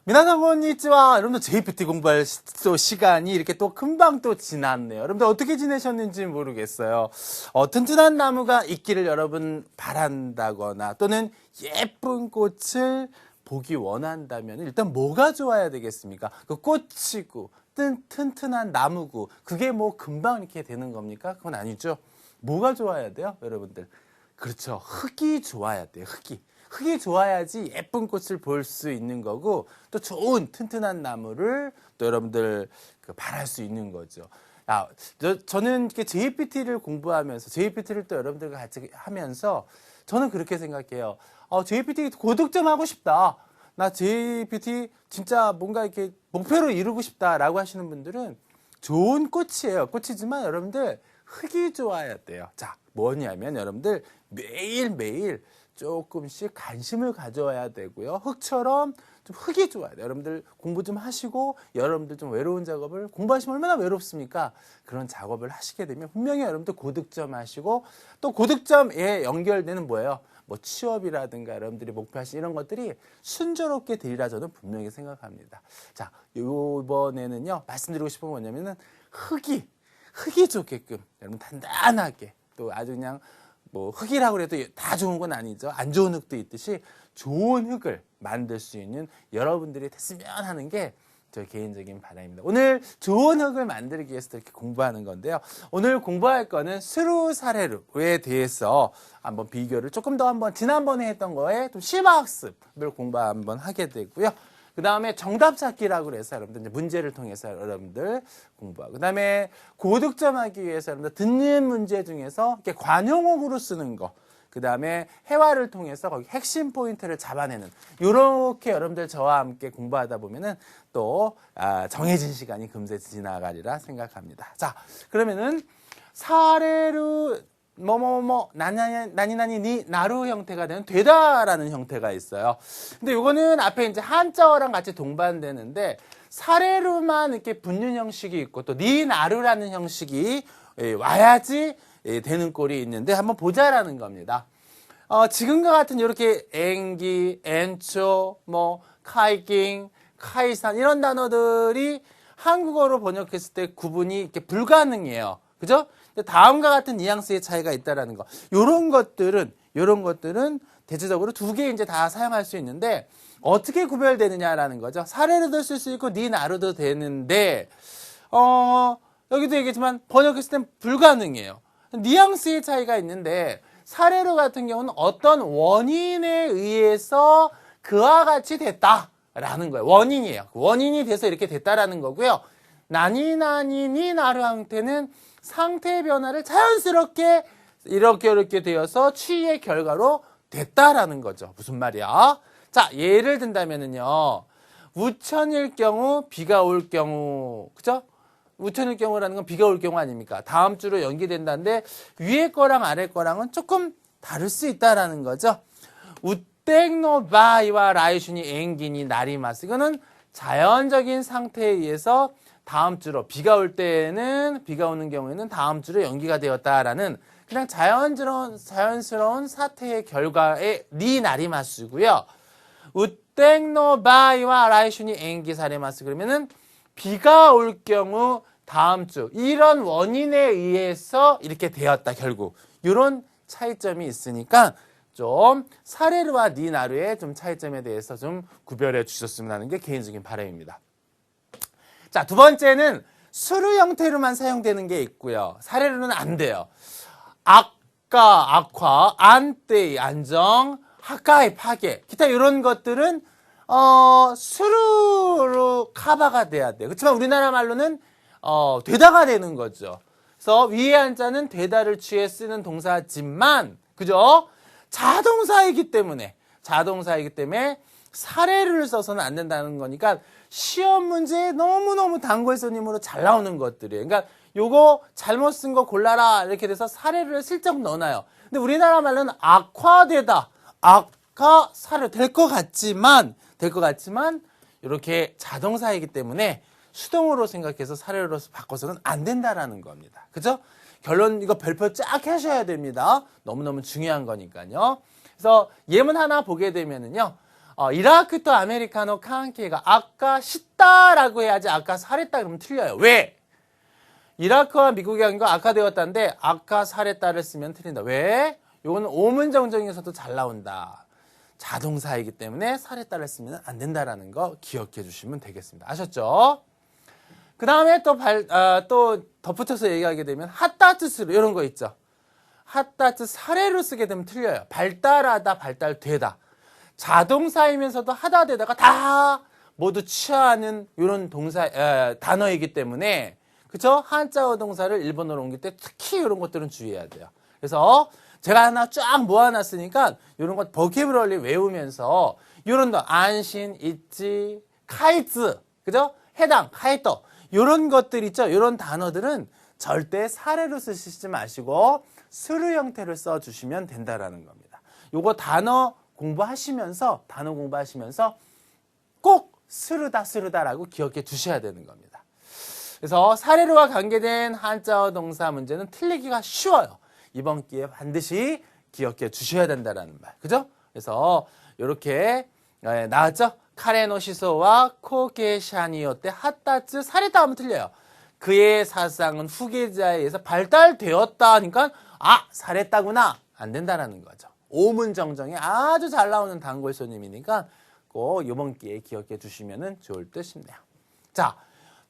미나상 konnichiwa. 여러분들 JPT 공부할 또 시간이 이렇게 또 금방 또 지났네요. 여러분들 어떻게 지내셨는지 모르겠어요. 튼튼한 나무가 있기를 여러분 바란다거나 또는 예쁜 꽃을 보기 원한다면 일단 뭐가 좋아야 되겠습니까? 그 꽃이고 튼튼한 나무고 그게 뭐 금방 이렇게 되는 겁니까? 그건 아니죠. 뭐가 좋아야 돼요, 여러분들? 그렇죠. 흙이 좋아야 돼요. 흙이 좋아야지 예쁜 꽃을 볼 수 있는 거고 또 좋은 튼튼한 나무를 또 여러분들 바랄 수 있는 거죠. 저는 이렇게 JPT를 공부하면서 JPT를 또 여러분들과 같이 하면서 저는 그렇게 생각해요. JPT 고득 좀 하고 싶다. 나 JPT 진짜 뭔가 이렇게 목표로 이루고 싶다라고 하시는 분들은 좋은 꽃이에요. 꽃이지만 여러분들 흙이 좋아야 돼요. 자, 뭐냐면 여러분들 매일매일 조금씩 관심을 가져야 되고요. 흙처럼 좀 흙이 좋아야 돼요. 여러분들 공부 좀 하시고 여러분들 좀 외로운 작업을 공부하시면 얼마나 외롭습니까? 그런 작업을 하시게 되면 분명히 여러분들 고득점 하시고 또 고득점에 연결되는 뭐예요? 뭐 취업이라든가 여러분들이 목표하신 이런 것들이 순조롭게 되리라 저는 분명히 생각합니다. 자, 이번에는요 말씀드리고 싶은 건 뭐냐면은 흙이 좋게끔 여러분 단단하게 또 아주 그냥 뭐 흙이라고 해도 다 좋은 건 아니죠. 안 좋은 흙도 있듯이 좋은 흙을 만들 수 있는 여러분들이 됐으면 하는 게 저 개인적인 바람입니다. 오늘 좋은 흙을 만들기 위해서 이렇게 공부하는 건데요. 오늘 공부할 거는 수루 사례루에 대해서 한번 비교를 조금 더 한번 지난번에 했던 거에 좀 심화학습을 공부 한번 하게 되고요. 그 다음에 정답 찾기라고 해서 여러분들 이제 문제를 통해서 여러분들 공부하고, 그 다음에 고득점하기 위해서 여러분들 듣는 문제 중에서 이렇게 관용어구로 쓰는 거, 그 다음에 회화를 통해서 거기 핵심 포인트를 잡아내는, 이렇게 여러분들 저와 함께 공부하다 보면은 또 정해진 시간이 금세 지나가리라 생각합니다. 자, 그러면은 사례로 나니나니 니 나루 형태가 되는 되다라는 형태가 있어요. 근데 이거는 앞에 이제 한자어랑 같이 동반되는데 사례로만 이렇게 붙는 형식이 있고 또 니 나루라는 형식이 와야지 되는 꼴이 있는데 한번 보자라는 겁니다. 지금과 같은 이렇게 앵기, 엔초, 카이킹, 카이산 이런 단어들이 한국어로 번역했을 때 구분이 이렇게 불가능해요. 그죠? 다음과 같은 뉘앙스의 차이가 있다라는 거. 요런 것들은 대체적으로 두 개 이제 다 사용할 수 있는데 어떻게 구별되느냐라는 거죠. 사례로도 쓸 수 있고 니 나루도 되는데 여기도 얘기했지만 번역했을 땐 불가능해요. 뉘앙스의 차이가 있는데 사례로 같은 경우는 어떤 원인에 의해서 그와 같이 됐다라는 거예요. 원인이에요. 원인이 돼서 이렇게 됐다라는 거고요. 나니 나루 형태는 상태 변화를 자연스럽게 이렇게 되어서 취의 결과로 됐다라는 거죠. 무슨 말이야? 자, 예를 든다면은요. 우천일 경우, 비가 올 경우, 그죠? 우천일 경우라는 건 비가 올 경우 아닙니까? 다음 주로 연기된다는데 위에 거랑 아래 거랑은 조금 다를 수 있다라는 거죠. 우땡노 바이와 라이슌이 앵기니 나리마스. 이거는 자연적인 상태에 의해서 다음 주로 비가 올 때는 비가 오는 경우에는 다음 주로 연기가 되었다라는 그냥 자연스러운 사태의 결과의 니 나리마스고요. 우땡노 바이와 라이슌이 앵기 사레마스 그러면은 비가 올 경우 다음 주 이런 원인에 의해서 이렇게 되었다 결국 이런 차이점이 있으니까 좀 사례루와 니 나루의 좀 차이점에 대해서 좀 구별해 주셨으면 하는 게 개인적인 바람입니다. 자, 두 번째는 수루 형태로만 사용되는 게 있고요. 사례로는 안 돼요. 악화, 안떼이, 안정, 하카이, 파괴, 기타 이런 것들은 수루로 커버가 돼야 돼요. 그렇지만 우리나라 말로는 되다가 되는 거죠. 그래서 위에 한자는 되다를 취해 쓰는 동사지만, 그죠? 자동사이기 때문에 사례를 써서는 안 된다는 거니까 시험 문제에 너무너무 단골손님으로 잘 나오는 것들이에요. 그러니까 요거 잘못 쓴 거 골라라 이렇게 돼서 사례를 슬쩍 넣어놔요. 근데 우리나라 말로는 악화되다, 사례 될 것 같지만 이렇게 자동사이기 때문에 수동으로 생각해서 사례로 바꿔서는 안 된다라는 겁니다. 그죠? 결론 이거 별표 쫙 하셔야 됩니다. 너무너무 중요한 거니까요. 그래서 예문 하나 보게 되면은요. 이라크 또 아메리카노 관계가 아까 쉽다라고 해야지 아까 살했다 그러면 틀려요. 왜? 이라크와 미국의 관계가 악화되었다는데 아까 살했다를 쓰면 틀린다. 왜? 요거는 오문정정에서도 잘 나온다. 자동사이기 때문에 살했다를 쓰면 안 된다라는 거 기억해 주시면 되겠습니다. 아셨죠? 그 다음에 또 덧붙여서 얘기하게 되면 핫다트스로 이런 거 있죠. 핫다트 사례로 쓰게 되면 틀려요. 발달하다, 발달되다. 자동사이면서도 하다 되다가 다 모두 취하는 이런 단어이기 때문에 그죠? 한자어 동사를 일본어로 옮길 때 특히 이런 것들은 주의해야 돼요. 그래서 제가 하나 쫙 모아놨으니까 이런 것 버키브러리 외우면서 이런 거 안신, 있지, 카이츠, 그죠? 해당, 카이터 이런 것들 있죠? 이런 단어들은 절대 사례로 쓰시지 마시고 스루 형태를 써주시면 된다라는 겁니다. 요거 단어 공부하시면서 꼭 스르다라고 기억해 두셔야 되는 겁니다. 그래서 사례로와 관계된 한자어 동사 문제는 틀리기가 쉬워요. 이번 기회에 반드시 기억해 주셔야 된다는 말. 그죠? 그래서 이렇게 나왔죠? 카레노 시소와 코게샤니요 때 핫다츠 사례다 하면 틀려요. 그의 사상은 후계자에 의해서 발달되었다 하니까 사례다구나 안 된다라는 거죠. 오문정정에 아주 잘 나오는 단골 손님이니까 꼭 이번 기회에 기억해 주시면 좋을 듯 싶네요. 자,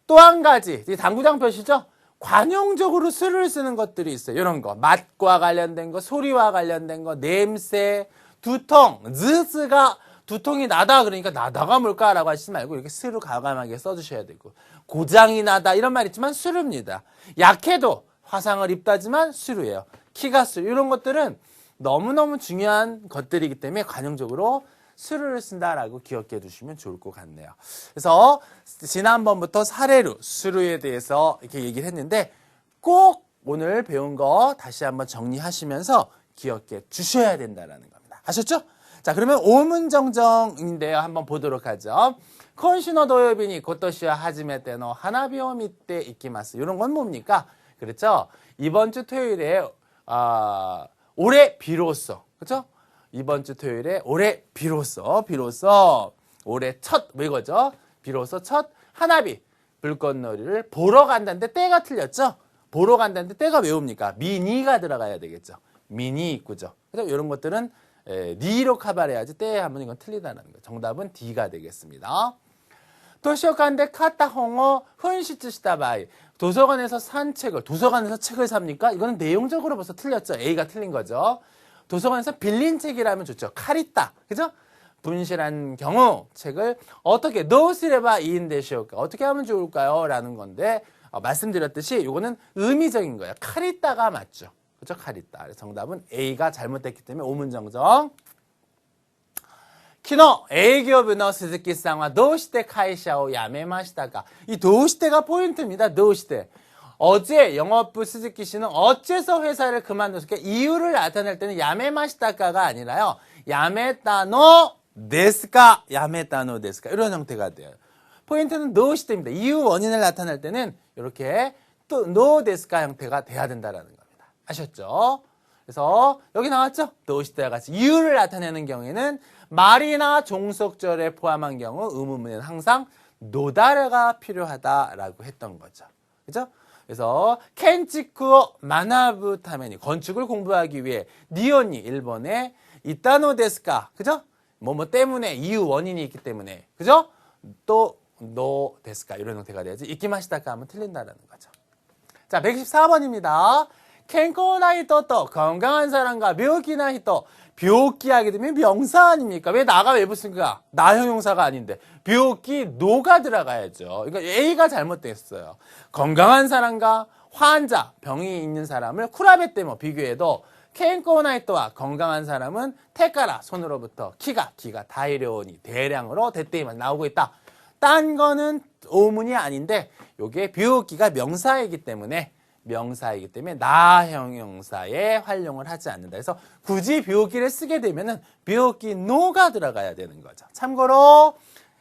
또 한 가지 당구장 표시죠. 관용적으로 수를 쓰는 것들이 있어요. 이런 거 맛과 관련된 거, 소리와 관련된 거, 냄새, 두통, 즈즈가 두통이 나다 그러니까 나다가 뭘까라고 하시지 말고 이렇게 스루 과감하게 써주셔야 되고 고장이 나다 이런 말 있지만 수루입니다. 약해도 화상을 입다지만 수루예요. 키가 수루 이런 것들은 너무너무 중요한 것들이기 때문에 관용적으로 수루를 쓴다라고 기억해 두시면 좋을 것 같네요. 그래서 지난번부터 사례로 수루에 대해서 이렇게 얘기를 했는데 꼭 오늘 배운 거 다시 한번 정리하시면서 기억해 주셔야 된다는 겁니다. 아셨죠? 자, 그러면 오문정정인데요. 한번 보도록 하죠. 콘시노 도요비니 고토시와 하지메 때노 하나비오 밑에 이키마스. 이런 건 뭡니까? 그렇죠? 이번 주 토요일에 올해 비로소. 그렇죠? 이번 주 토요일에 올해 비로소 올해 첫 이거죠? 비로소 첫 하나비 불꽃놀이를 보러 간다는데 때가 틀렸죠? 보러 간다는데 때가 왜 옵니까? 미니가 들어가야 되겠죠. 미니 입구죠. 그래서 이런 것들은 니로 카바레야지 때에 하면 이건 틀리다는 거예요. 정답은 D가 되겠습니다. 도시오칸데 카타 홍어 훈시츠시다바이 도서관에서 산 책을 도서관에서 책을 삽니까? 이거는 내용적으로 벌써 틀렸죠. A가 틀린 거죠. 도서관에서 빌린 책이라면 좋죠. 카리타. 그죠? 분실한 경우 책을 어떻게 노스레바 이인데시오까 어떻게 하면 좋을까요? 라는 건데 말씀드렸듯이 이거는 의미적인 거예요. 카리타가 맞죠. 그죠? 카리타. 정답은 A가 잘못됐기 때문에 오문정정. 키노 에이기업의 스즈키상과 도시대 카이샤오 야메마시다가 이 도시대가 포인트입니다. 도시대. 어제 영업부 스즈키 씨는 어째서 회사를 그만뒀을까? 이유를 나타낼 때는 야메마시다가가 아니라요. 야메타노 데스까 야메타노 데스까 이런 형태가 돼요. 포인트는 노시대입니다. 이유 원인을 나타낼 때는 이렇게 또 노 데스까 형태가 돼야 된다라는 겁니다. 아셨죠? 그래서 여기 나왔죠? 노시대와 같이 이유를 나타내는 경우에는 말이나 종속절에 포함한 경우 의문문에는 항상 노다레가 필요하다라고 했던 거죠. 그죠? 그래서 켄치쿠오 마나부 타메니 건축을 공부하기 위해 니온이 일본에 이타노 데스까 그죠? 뭐 때문에 이유 원인이 있기 때문에 그죠? 또 노 데스까 이런 형태가 돼야지 이키마시다까 하면 틀린다라는 거죠. 자, 114번입니다. 켄코나히토 건강한 사람과 묘기나히토 묘기하게 되면 명사 아닙니까? 왜 나가 왜 붙습니까? 나 형용사가 아닌데 묘기 노가 들어가야죠. 그러니까 A가 잘못됐어요. 건강한 사람과 환자 병이 있는 사람을 쿠라베 때 비교해도 켄코나히토와 건강한 사람은 테카라 손으로부터 기가 다이료니 대량으로 대때에만 나오고 있다. 딴 거는 오문이 아닌데 요게 묘기가 명사이기 때문에 나 형용사에 활용을 하지 않는다. 그래서 굳이 묘기를 쓰게 되면은 묘기 노가 들어가야 되는 거죠. 참고로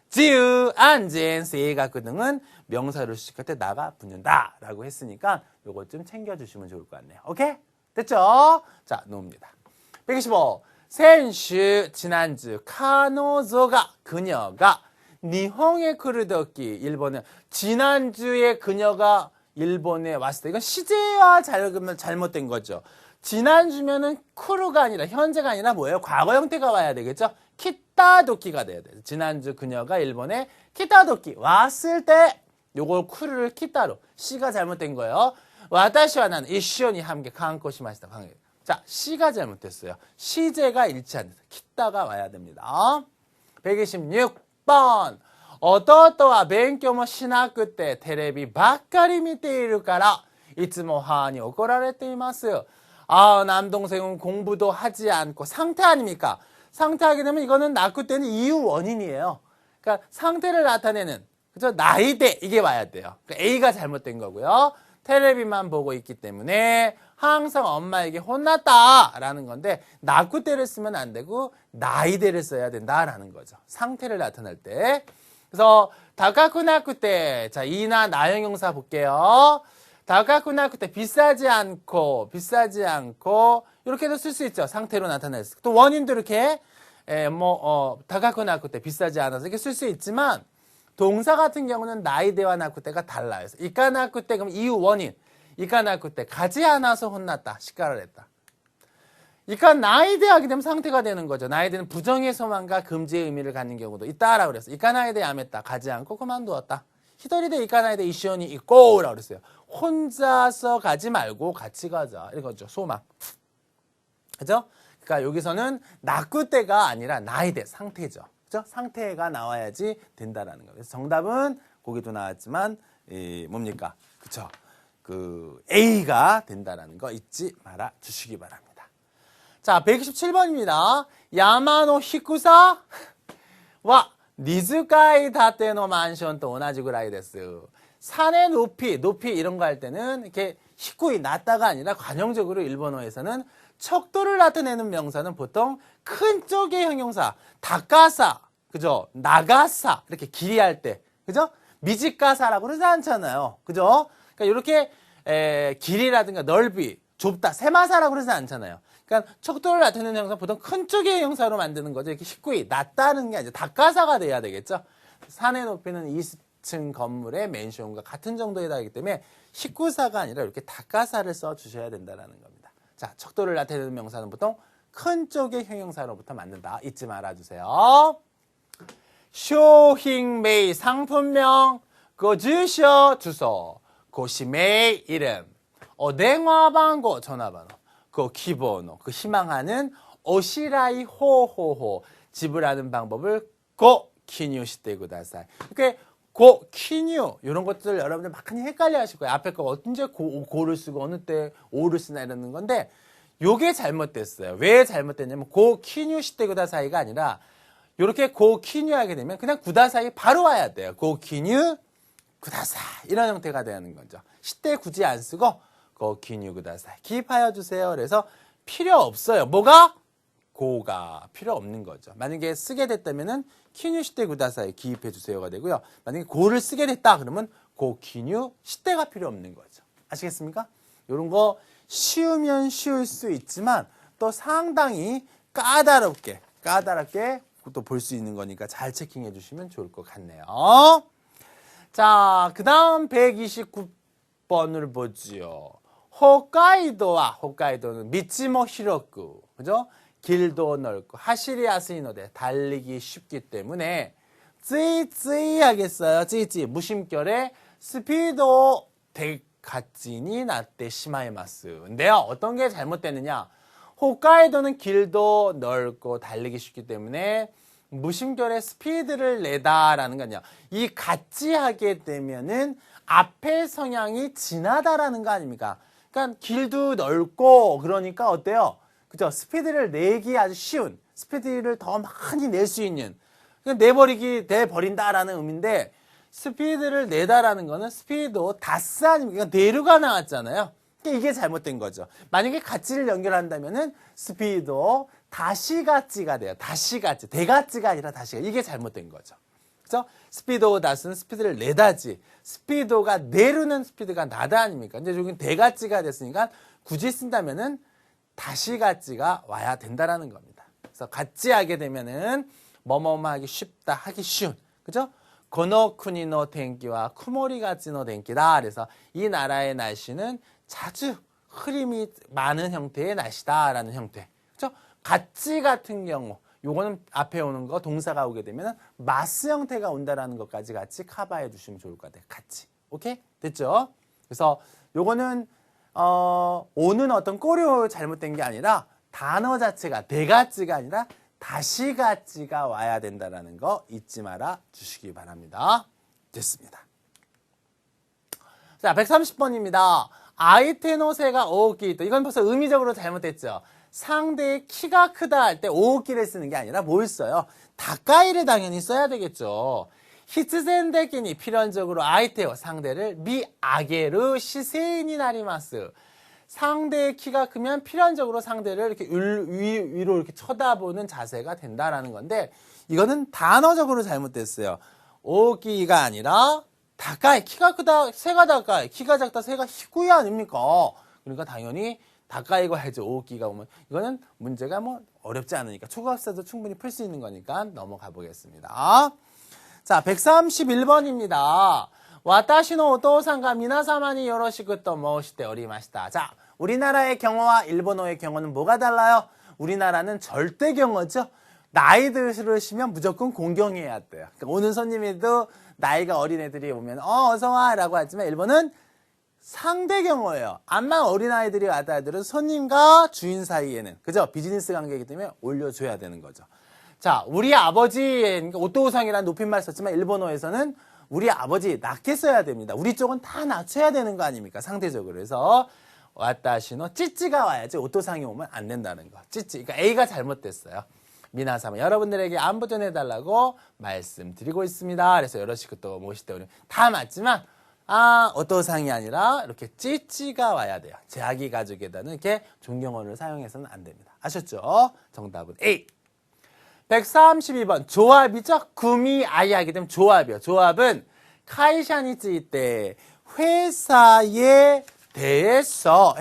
지으, 안젠, 세이가크 등은 명사를 수식할 때 나가 붙는다라고 했으니까 요것 좀 챙겨주시면 좋을 것 같네요. 오케이? 됐죠? 자, 노입니다. 125. 先週 지난주 彼女が 그녀가 니홍에 크루더키 일본에 지난주에 그녀가 일본에 왔을 때 이건 시제와 잘못된 거죠. 지난주면은 크루가 아니라 현재가 아니라 뭐예요? 과거 형태가 와야 되겠죠? 키타도키가 돼야 돼요. 지난주 그녀가 일본에 키타도키 왔을 때 요걸 크루를 키타로 시가 잘못된 거예요. 와타시와 나는 이시오니 함께 간코시마시다. 자, 시가 잘못됐어요. 시제가 일치한 키타가 와야 됩니다. 126번 弟は勉強もしなくてテレビばっかり見ているからいつも母に怒られています. 아, 남동생은 공부도 하지 않고 상태 아닙니까? 상태하게 되면 이거는 낳고 때는 이유 원인이에요. 그러니까 상태를 나타내는 그죠? 나이대 이게 와야 돼요. 그러니까 A가 잘못된 거고요. 텔레비만 보고 있기 때문에 항상 엄마에게 혼났다라는 건데 낳고 때를 쓰면 안 되고 나이대를 써야 된다라는 거죠. 상태를 나타낼 때. 그래서 다카쿠나쿠 때, 자 이나 나형용사 볼게요. 다카쿠나쿠 때 비싸지 않고 이렇게도 쓸 수 있죠. 상태로 나타낼 수. 또 원인도 이렇게 다카쿠나쿠 때 비싸지 않아서 이렇게 쓸 수 있지만 동사 같은 경우는 나이대와 나쿠 때가 달라요. 이까나쿠 때 그럼 이유 원인. 이까나쿠 때 가지 않아서 혼났다. 시카를 했다. 이까 나이대 하게 되면 상태가 되는 거죠. 나이대는 부정의 소망과 금지의 의미를 갖는 경우도 있다라고 그랬어요. 이까 나이대 야맸다. 가지 않고 그만두었다. 히토리대 이까 나이대 이시온이 있고라고 그랬어요. 혼자서 가지 말고 같이 가자. 이거죠. 소망. 그죠? 그러니까 여기서는 나쿠 때가 아니라 나이대 상태죠. 그죠? 상태가 나와야지 된다라는 거예요. 그래서 정답은 거기도 나왔지만 뭡니까? 그쵸? 그 A가 된다라는 거 잊지 말아 주시기 바랍니다. 자, 127번입니다. 야마노 히쿠사 와 니즈카이 다테노 만션 또 오나지 구라이 데스. 산의 높이 이런 거 할 때는 이렇게 히쿠이 낮다가 아니라 관용적으로 일본어에서는 척도를 나타내는 명사는 보통 큰 쪽의 형용사, 다카사, 그죠? 나가사 이렇게 길이 할 때, 그죠? 미지가사라고 그러지 않잖아요, 그죠? 그러니까 이렇게 길이라든가 넓이, 좁다, 세마사라고 그러지 않잖아요. 그러니까 척도를 나타내는 형사 보통 큰 쪽의 형사로 만드는 거죠. 이렇게 히쿠이 낮다는 게 아니라 다가사가 돼야 되겠죠. 산의 높이는 20층 건물의 맨션과 같은 정도에 달하기 때문에 히쿠사가 아니라 이렇게 다가사를 써 주셔야 된다는 겁니다. 자, 척도를 나타내는 명사는 보통 큰 쪽의 형용사로부터 만든다. 잊지 말아주세요. 쇼핑메이 상품명, 그 주소, 고시메이 이름,電話番号, 전화번호, 그 기본어, 그 희망하는 오시라이 호호호, 지불하는 방법을 고 기뉴시테 구다사이. 이렇게 고, 키뉴 이런 것들 여러분들 많이 헷갈려 하실 거예요. 앞에 거 언제 고를 쓰고 어느 때 오를 쓰나 이러는 건데 요게 잘못됐어요. 왜 잘못됐냐면 고 키뉴 시대 구다사이가 아니라 이렇게 고 키뉴 하게 되면 그냥 구다사이 바로 와야 돼요. 고 키뉴 구다사이 이런 형태가 되는 거죠. 시대 굳이 안 쓰고 고 키뉴 구다사이 기입하여 주세요. 그래서 필요 없어요. 뭐가? 고가 필요 없는 거죠. 만약에 쓰게 됐다면은 키뉴 시대 구다사이 기입해 주세요가 되고요. 만약에 고를 쓰게 됐다 그러면 고 키뉴 시대가 필요 없는 거죠. 아시겠습니까? 이런 거 쉬우면 쉬울 수 있지만 또 상당히 까다롭게 또 볼 수 있는 거니까 잘 체킹해 주시면 좋을 것 같네요. 자, 그 다음 129번을 보지요. 홋카이도는 미치모 히로쿠, 그죠? 길도 넓고 하시리 야스이노데 달리기 쉽기 때문에 쯔이쯔이 하겠어요. 쯔이쯔이 무심결에 스피도 대가진이 나때 시마이마스. 근데요, 어떤 게 잘못됐느냐? 홋카이도는 길도 넓고 달리기 쉽기 때문에 무심결에 스피드를 내다라는 거냐? 이 같이 하게 되면은 앞에 성향이 진하다라는 거 아닙니까? 그러니까 길도 넓고 그러니까 어때요? 그죠? 스피드를 내기 아주 쉬운, 스피드를 더 많이 낼 수 있는, 내버린다라는 의미인데, 스피드를 내다라는 거는 스피드 다스 아닙니까? 내류가 나왔잖아요. 그러니까 이게 잘못된 거죠. 만약에 가치를 연결한다면은 스피드 다시가찌가 돼요. 다시가찌. 대가찌가 아니라 다시가. 이게 잘못된 거죠. 그죠? 스피드 다스는 스피드를 내다지. 스피드가 내르는 스피드가 나다 아닙니까? 근데 여기는 대가찌가 됐으니까 굳이 쓴다면은 다시가찌가 와야 된다라는 겁니다. 그래서 같이 하게 되면은 뭐뭐뭐 하기 쉽다, 하기 쉬운. 그죠? 고노쿠니 노 텐기와 쿠모리가치 노 텐기다. 그래서 이 나라의 날씨는 자주 흐림이 많은 형태의 날씨다라는 형태. 그죠? 같이 같은 경우 요거는 앞에 오는 거 동사가 오게 되면 마스 형태가 온다라는 것까지 같이 커버해 주시면 좋을 것 같아요. 같이. 오케이? 됐죠? 그래서 요거는 오는 어떤 꼬리 잘못된 게 아니라 단어 자체가 대가치가 아니라 다시가치가 와야 된다는 거 잊지 말아 주시기 바랍니다. 됐습니다. 자, 130번입니다. 아이테노세가 오오키이토. 이건 벌써 의미적으로 잘못됐죠. 상대의 키가 크다 할 때 오오키를 쓰는 게 아니라 뭘 써요? 다까이를 당연히 써야 되겠죠. 히츠센데키니 필연적으로 아이테오 상대를 미아게르 시세인이 나리마스. 상대의 키가 크면 필연적으로 상대를 이렇게 위로 이렇게 쳐다보는 자세가 된다라는 건데 이거는 단어적으로 잘못됐어요. 오기가 아니라 다까이 키가 크다 새가 다까이 키가 작다 새가 희구이 아닙니까? 그러니까 당연히 다까이고 해야죠. 오기가 오면 이거는 문제가 뭐 어렵지 않으니까 초급학생도 충분히 풀 수 있는 거니까 넘어가 보겠습니다. 자, 131번입니다. 와타시노 오토상가 미나사마니 요로시쿠 또 모시테 오리마시다. 자, 우리나라의 경어와 일본어의 경어는 뭐가 달라요? 우리나라는 절대 경어죠. 나이 들으시면 무조건 공경해야 돼요. 그러니까 오는 손님에도 나이가 어린 애들이 오면 어서 와 라고 하지만 일본은 상대 경어예요. 암만 어린아이들이 왔다 하더라도 손님과 주인 사이에는 그죠? 비즈니스 관계이기 때문에 올려줘야 되는 거죠. 자, 우리 아버지 오토우상이라는 높임말 썼지만 일본어에서는 우리 아버지 낮게 써야 됩니다. 우리 쪽은 다 낮춰야 되는 거 아닙니까? 상대적으로. 그래서 와타시노 찌찌가 와야지 오토상이 오면 안 된다는 거. 찌찌. 그러니까 A가 잘못됐어요. 미나사마 여러분들에게 안부 전해달라고 말씀드리고 있습니다. 그래서 여러시고 또 모시때 우리 다 맞지만 오토상이 아니라 이렇게 찌찌가 와야 돼요. 제아기 가족에다는 이렇게 존경어를 사용해서는 안 됩니다. 아셨죠? 정답은 A. 132번 조합이죠. 구미 아이 하게 되면 조합이요. 조합은 카이샤니 찌때 회사에 대해서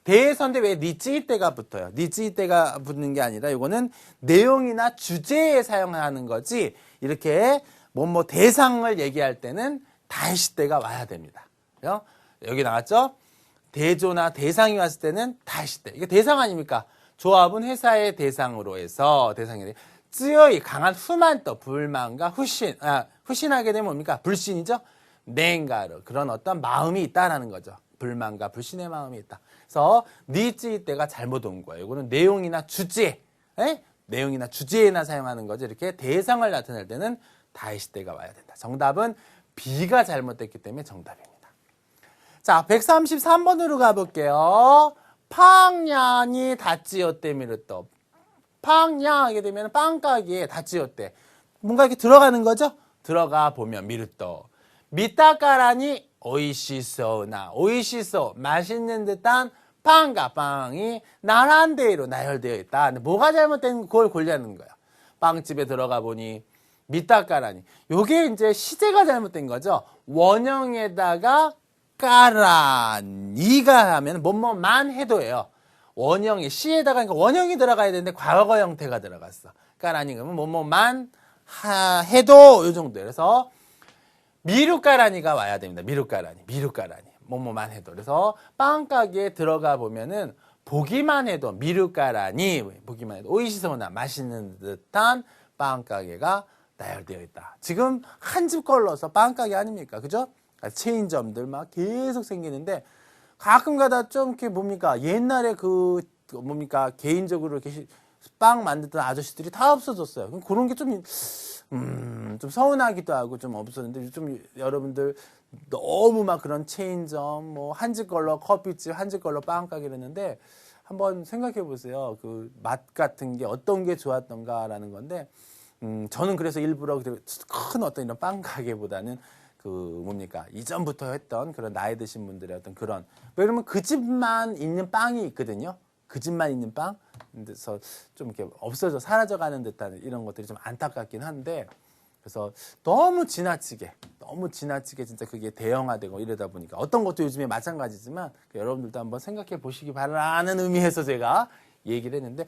대해서인데 왜 니찌이때가 붙어요? 니찌이때가 붙는 게 아니라 이거는 내용이나 주제에 사용하는 거지 이렇게 뭐 대상을 얘기할 때는 다시때가 와야 됩니다. 그죠? 여기 나왔죠? 대조나 대상이 왔을 때는 다시때. 이게 대상 아닙니까? 조합은 회사의 대상으로 해서 대상이 쯔여이 강한 후만또 불만과 후신하게 되면 뭡니까? 불신이죠? 냉가르 그런 어떤 마음이 있다라는 거죠. 불만과 불신의 마음이 있다. 그래서 니찌 때가 잘못 온 거예요. 이거는 내용이나 주제, 내용이나 주제에나 사용하는 거죠. 이렇게 대상을 나타낼 때는 다이시 때가 와야 된다. 정답은 B가 잘못됐기 때문에 정답입니다. 자, 133번으로 가볼게요. 팡냥이 다찌요때 미르또 팡냥 하게 되면 빵가게에 다찌요때 뭔가 이렇게 들어가는 거죠? 들어가 보면 미르또 미타카라니 오이시소나 오이시소 맛있는 듯한 빵과 빵이 나란대로 나열되어 있다. 근데 뭐가 잘못된 걸 골라내는 거예요. 빵집에 들어가 보니 미타카라니 요게 이제 시제가 잘못된 거죠. 원형에다가 까라니가 하면 뭐뭐만 해도예요. 원형이 시에다가 그러니까 원형이 들어가야 되는데 과거 형태가 들어갔어. 까라니 그러면 뭐뭐만 해도 요 정도. 그래서 미루까라니가 와야 됩니다. 미루까라니 뭐뭐만 해도. 그래서 빵 가게에 들어가 보면은 보기만 해도 미루까라니 보기만 해도 오이시소나 맛있는 듯한 빵 가게가 나열되어 있다. 지금 한 집 걸러서 빵 가게 아닙니까? 그죠? 체인점들 막 계속 생기는데 가끔 가다 좀 이렇게 뭡니까 옛날에 개인적으로 이렇게 빵 만들던 아저씨들이 다 없어졌어요. 그런 게 좀 서운하기도 하고 좀 없었는데 좀 여러분들 너무 막 그런 체인점 뭐 한 집 걸러 커피집 한 집 걸러 빵 가게 했는데 한번 생각해 보세요. 그 맛 같은 게 어떤 게 좋았던가라는 건데 저는 그래서 일부러 큰 어떤 이런 빵 가게보다는 이전부터 했던 그런 나이 드신 분들의 어떤 그런, 왜냐면 그 집만 있는 빵이 있거든요. 그 집만 있는 빵. 그래서 좀 이렇게 없어져, 사라져가는 듯한 이런 것들이 좀 안타깝긴 한데, 그래서 너무 지나치게 진짜 그게 대형화되고 이러다 보니까 어떤 것도 요즘에 마찬가지지만 여러분들도 한번 생각해 보시기 바라는 의미에서 제가 얘기를 했는데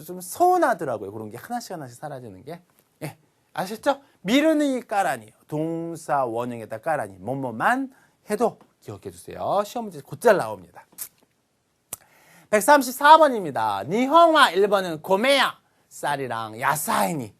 좀 서운하더라고요. 그런 게 하나씩 사라지는 게. 예, 아셨죠? 미루니 까라니, 동사 원형에다 까라니, 뭐뭐만 해도 기억해 주세요. 시험 문제 곧잘 나옵니다. 134번입니다. 니홍화 1번은 고메야, 쌀이랑 야사이니,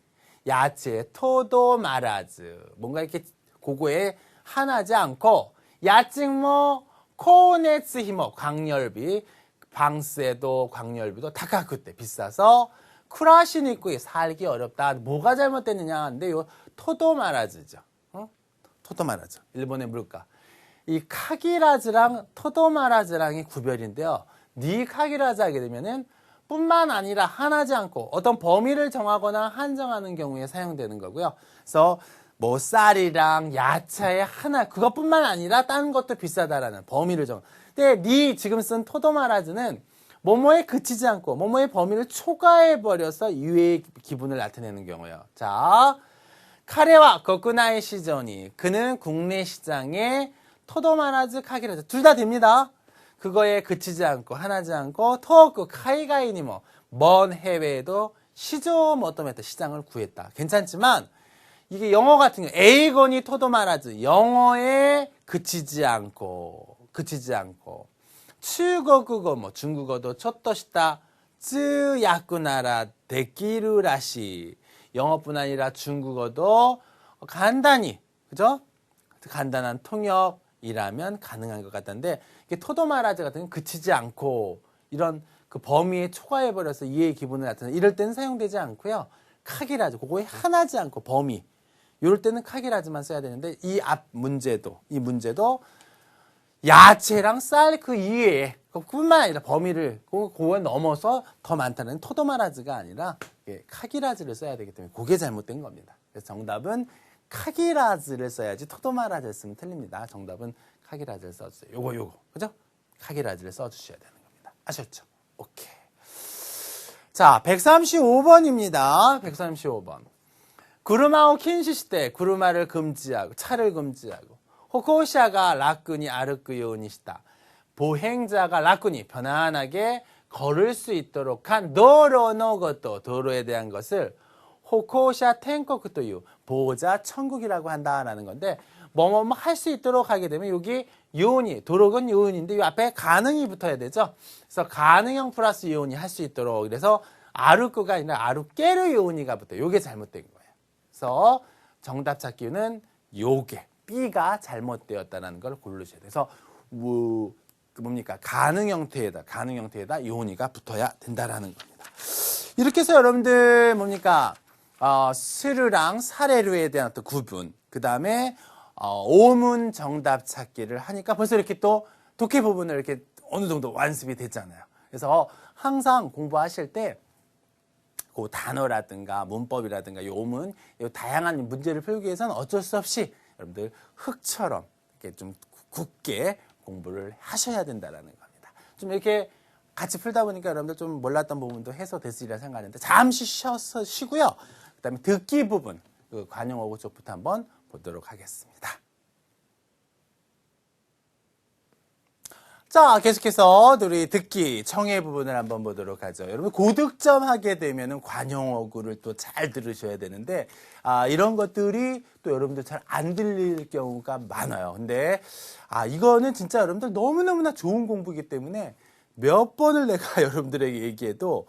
야채, 토도 마라즈. 뭔가 이렇게 고거에 하나지 않고, 야증모, 코네츠 히모, 광열비, 방세도, 광열비도 다가 그때 비싸서, 쿠라시니꾸에 살기 어렵다. 뭐가 잘못됐느냐 하는데, 요 토도 마라즈죠. 토도 마라즈. 일본의 물가. 이 카기라즈랑 토도 마라즈랑이 구별인데요. 니 카기라즈 하게 되면은 뿐만 아니라 하나지 않고 어떤 범위를 정하거나 한정하는 경우에 사용되는 거고요. 그래서 뭐 쌀이랑 야채의 하나 그것뿐만 아니라 다른 것도 비싸다라는 범위를 정하. 근데 니 지금 쓴 토도마라즈는 뭐뭐에 그치지 않고 뭐뭐의 범위를 초과해 버려서 유해의 기분을 나타내는 경우예요. 자, 카레와 거쿠나이 시전이 그는 국내 시장에 토도마라즈 카기라즈 둘 다 됩니다. 그거에 그치지 않고 하나지 않고 토크 카이가이니 먼 해외에도 시좀 어떠했다 시장을 구했다. 괜찮지만 이게 영어 같은 경우 에이건이 토도마라즈 영어에 그치지 않고 중국어 뭐 중국어도 쳤떠시다 쯔 야꾸나라 데키르라시 영어뿐 아니라 중국어도 간단히 그죠? 간단한 통역이라면 가능한 것 같던데 이게 토도마라즈 같은 경우는 그치지 않고 이런 그 범위에 초과해버려서 이해의 기분을 나타내는 이럴 때는 사용되지 않고요. 카기라즈, 그거에 하나지 않고 범위. 이럴 때는 카기라즈만 써야 되는데 이 문제도 야채랑 쌀 그 이외에 그뿐만 아니라 범위를 그걸 넘어서 더 많다는 토도마라즈가 아니라 카기라즈를 써야 되기 때문에 그게 잘못된 겁니다. 그래서 정답은 카기라즈를 써야지 토도마라즈를 쓰면 틀립니다. 정답은 카기라즈를 써주세요. 요거 그죠? 카기라즈를 써주셔야 되는 겁니다. 아셨죠? 오케이. 자, 135번입니다. 135번. 구르마오 킨시시대 구르마를 금지하고 차를 금지하고 호코샤가 라꾸니 아르크요니시다. 보행자가 라꾸니 편안하게 걸을 수 있도록 한 도로노 것도 도로에 대한 것을 호코샤 텐코쿠토유 보호자 천국이라고 한다라는 건데 뭐뭐 할 수 있도록 하게 되면 여기 요온이 도로건 요온인데 이 앞에 가능이 붙어야 되죠. 그래서 가능형 플러스 요온이 할 수 있도록 그래서 아루꾸가 아니라 아루깨르 요온이가 붙어요. 요게 잘못된 거예요. 그래서 정답 찾기는 요게 B가 잘못되었다는 걸 고르셔야 돼서 뭡니까 가능 형태에다 요온이가 붙어야 된다라는 겁니다. 이렇게 해서 여러분들 뭡니까 스르랑 사레르에 대한 어떤 구분 그 다음에 오문 정답 찾기를 하니까 벌써 이렇게 또 독해 부분을 이렇게 어느 정도 완습이 됐잖아요. 그래서 항상 공부하실 때 그 단어라든가 문법이라든가 요 오문 요 다양한 문제를 풀기 위해서는 어쩔 수 없이 여러분들 흙처럼 이렇게 좀 굳게 공부를 하셔야 된다라는 겁니다. 좀 이렇게 같이 풀다 보니까 여러분들 좀 몰랐던 부분도 해소됐으리라 생각하는데 잠시 쉬고요. 그다음에 듣기 부분 그 관용어구 쪽부터 한번 보도록 하겠습니다. 자, 계속해서 우리 듣기 청해 부분을 한번 보도록 하죠. 여러분 고득점 하게 되면은 관용어구를 또 잘 들으셔야 되는데 이런 것들이 또 여러분들 잘 안 들릴 경우가 많아요. 근데 이거는 진짜 여러분들 너무너무나 좋은 공부이기 때문에 몇 번을 내가 여러분들에게 얘기해도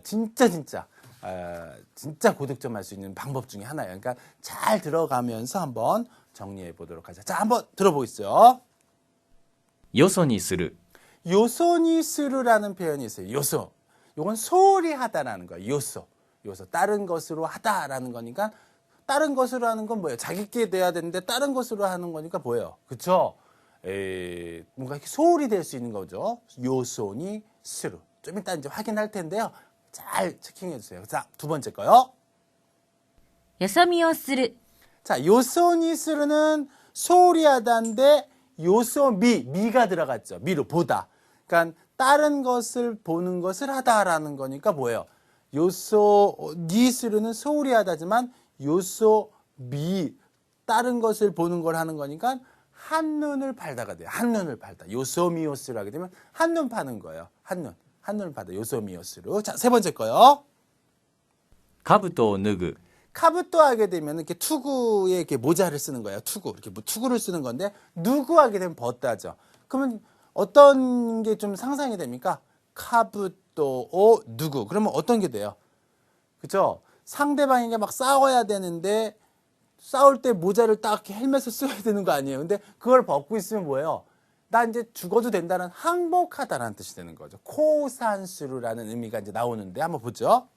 진짜 고득점 할 수 있는 방법 중에 하나예요. 그러니까 잘 들어가면서 한번 정리해 보도록 하죠. 자, 한번 들어보겠어요. よそにする 요소니스루라는 표현이 있어요. 요소. 요건 소홀히 하다라는 거예요. 요소. 다른 것으로 하다라는 거니까 다른 것으로 하는 건 뭐예요? 자기께 돼야 되는데 다른 것으로 하는 거니까 뭐예요? 그쵸? 뭔가 이렇게 소홀히 될 수 있는 거죠. 요소니스루. 좀 이따 이제 확인할 텐데요. 잘 체킹해 주세요. 자, 두 번째 거요. よそ見をする 자, 요소니스루는 소홀히 하다인데 미가 들어갔죠. 미로 보다. 그러니까 다른 것을 보는 것을 하다라는 거니까 뭐예요? 니스루는 소홀히 하다지만 다른 것을 보는 걸 하는 거니까 한눈을 팔다가 돼요. 한눈을 팔다. 요소미오스를 하게 되면 한눈 파는 거예요. 하늘 바다 요소미요스루. 자, 세 번째 거요. 兜を脱ぐ 카부토 하게 되면 이렇게 투구에 이렇게 모자를 쓰는 거예요. 투구. 이렇게 뭐 투구를 쓰는 건데 누구 하게 되면 벗다죠. 그러면 어떤 게 좀 상상이 됩니까? 카부토 누구. 그러면 어떤 게 돼요? 그죠? 상대방에게 막 싸워야 되는데 싸울 때 모자를 딱 이렇게 헬멧을 써야 되는 거 아니에요. 근데 그걸 벗고 있으면 뭐예요? 나 이제 죽어도 된다는 항복하다라는 뜻이 되는 거죠. 코산수루라는 의미가 이제 나오는데 한번 보죠.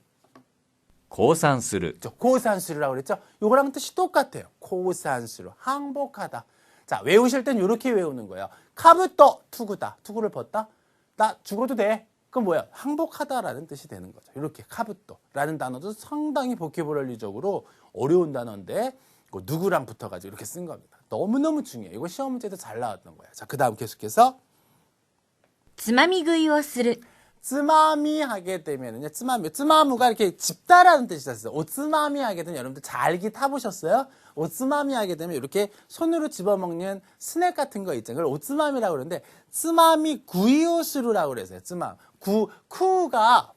降参する 고산수루라고 그랬죠? 요거랑 뜻이 똑같아요. 고산수루. 항복하다. 자, 외우실 땐 이렇게 외우는 거예요. 카부토 투구다. 투구를 벗다. 나 죽어도 돼. 그럼 뭐야? 항복하다라는 뜻이 되는 거죠. 이렇게 카부토라는 단어도 상당히 보케블러리적으로 어려운 단어인데 누구랑 붙어가지고 이렇게 쓴 겁니다. 너무너무 중요해요. 이거 시험 문제도 잘 나왔던 거예요. 자, 그 다음 계속해서 つまみ食いをする。 쯔마미 하게 되면은요, 쯔마무가 이렇게 집다라는 뜻이 있어요. 오츠마미 하게 되면 여러분들 잘기 타보셨어요? 오츠마미 하게 되면 이렇게 손으로 집어먹는 스낵 같은 거 있잖아요. 그걸 오츠마미라고 그러는데, 쯔마미 구이오스루라고 그래서요. 쿠가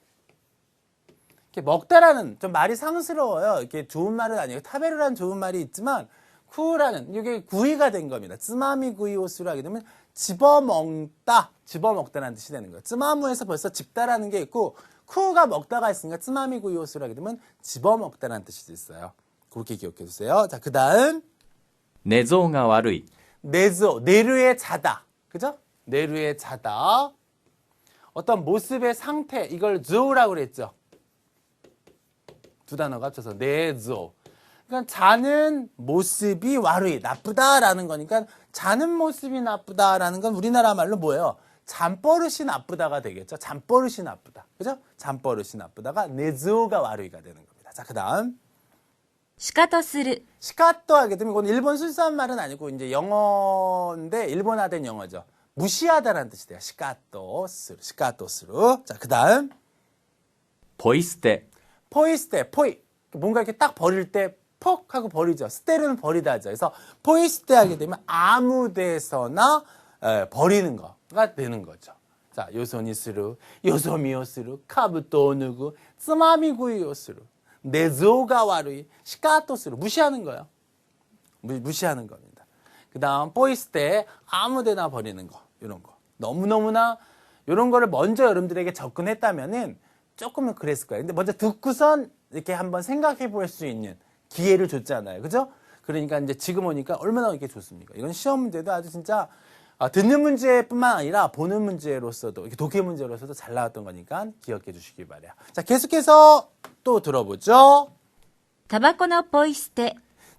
이렇게 먹다라는 좀 말이 상스러워요. 이렇게 좋은 말은 아니에요. 타베르라는 좋은 말이 있지만, 쿠라는 이게 구이가 된 겁니다. 쯔마미 구이오스루 하게 되면 집어먹다라는 뜻이 되는 거예요. 쯔마무에서 벌써 집다라는 게 있고 쿠가 먹다가 있으니까 쯔마미 구이오스루 하게 되면 집어먹다라는 뜻이 있어요. 그렇게 기억해 주세요. 자, 그 다음 寝相が悪い 내르에 자다. 그죠? 내르에 자다. 어떤 모습의 상태, 이걸 조라고 그랬죠. 두 단어가 합쳐서 내조. 그러니까 자는 모습이 와르이 나쁘다라는 거니까 자는 모습이 나쁘다라는 건 우리나라 말로 뭐예요? 잠버릇이 나쁘다가 되겠죠. 잠버릇이 나쁘다. 그죠? 잠버릇이 나쁘다가 내조가 와르이가 되는 겁니다. 자, 그다음 しかとする。 시카토 하게 되면 이건 일본 순수한 말은 아니고 이제 영어인데 일본화된 영어죠. 무시하다라는 뜻이 돼요. 시카토스루. 자, 그다음 ポイ捨て 포이스테, 포이. 뭔가 이렇게 딱 버릴 때 퍽 하고 버리죠. 스테르는 버리다 하죠. 그래서 포이스테 하게 되면 아무 데서나 버리는 거가 되는 거죠. 자, 요소니스루, 요소미오스루, 카부토누구, 쯔마미구이오스루, 네조가 와루이, 시카토스루. 무시하는 거예요. 무시하는 겁니다. 그 다음 포이스테, 아무 데나 버리는 거. 이런 거. 너무너무나 이런 거를 먼저 여러분들에게 접근했다면은 조금은 그랬을 거예요. 근데 먼저 듣고선 이렇게 한번 생각해 볼 수 있는 기회를 줬잖아요. 그죠? 그러니까 이제 지금 오니까 얼마나 이게 좋습니까? 이건 시험 문제도 아주 진짜 듣는 문제뿐만 아니라 보는 문제로서도 이렇게 독해 문제로서도 잘 나왔던 거니까 기억해 주시기 바래요. 자, 계속해서 또 들어보죠. タバコのポイ捨て。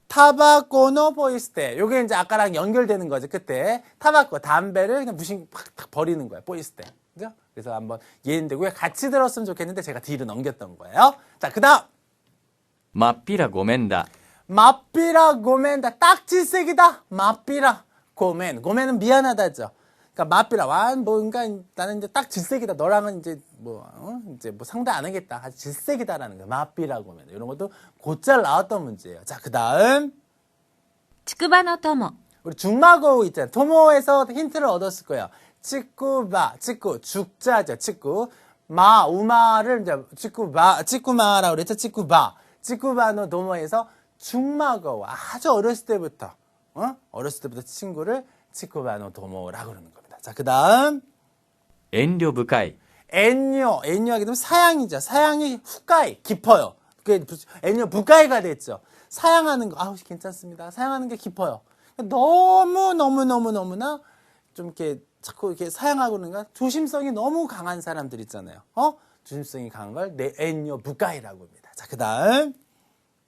타바코노 포이스테. 요게 이제 아까랑 연결되는 거죠. 그때 타바코 담배를 그냥 무심 팍 버리는 거예요. 포이스테. 그죠? 그래서 한번 얘인데 왜 같이 들었으면 좋겠는데 제가 뒤로 넘겼던 거예요. 자, 그다음 まっぴらごめんだ 마삐라 고멘다. 딱 질색이다. 마삐라 고멘. 고멘은 미안하다죠. 그러니까 마삐라 뭔가 나는 이제 딱 질색이다. 너랑은 이제 뭐 상대 안 하겠다. 아주 질색이다라는 거. 마삐라 고멘. 이런 것도 곧잘 나왔던 문제예요. 자, 그다음 ちくばの友。 우리 중마고 있잖아요. 토모에서 힌트를 얻었을 거예요. 치쿠바, 치쿠, 죽자죠. 치쿠. 우마를 이제 치쿠마라고 그랬죠. 치쿠바. 치쿠바노 도모에서 중마고 아주 어렸을 때부터 친구를 치쿠바노 도모라고 그러는 겁니다. 자, 그다음 遠慮深い 엔뇨 하게 되면 사양이죠. 사양이 후까이 깊어요. 그게 엔뇨 부까이가 됐죠. 사양하는 거 아우 괜찮습니다. 사양하는 게 깊어요. 너무나 좀 이렇게 자꾸 이렇게 사양하고 그러니까 조심성이 너무 강한 사람들 있잖아요. 조심성이 강한 걸 엔뇨 부까이라고 합니다. 자, 그다음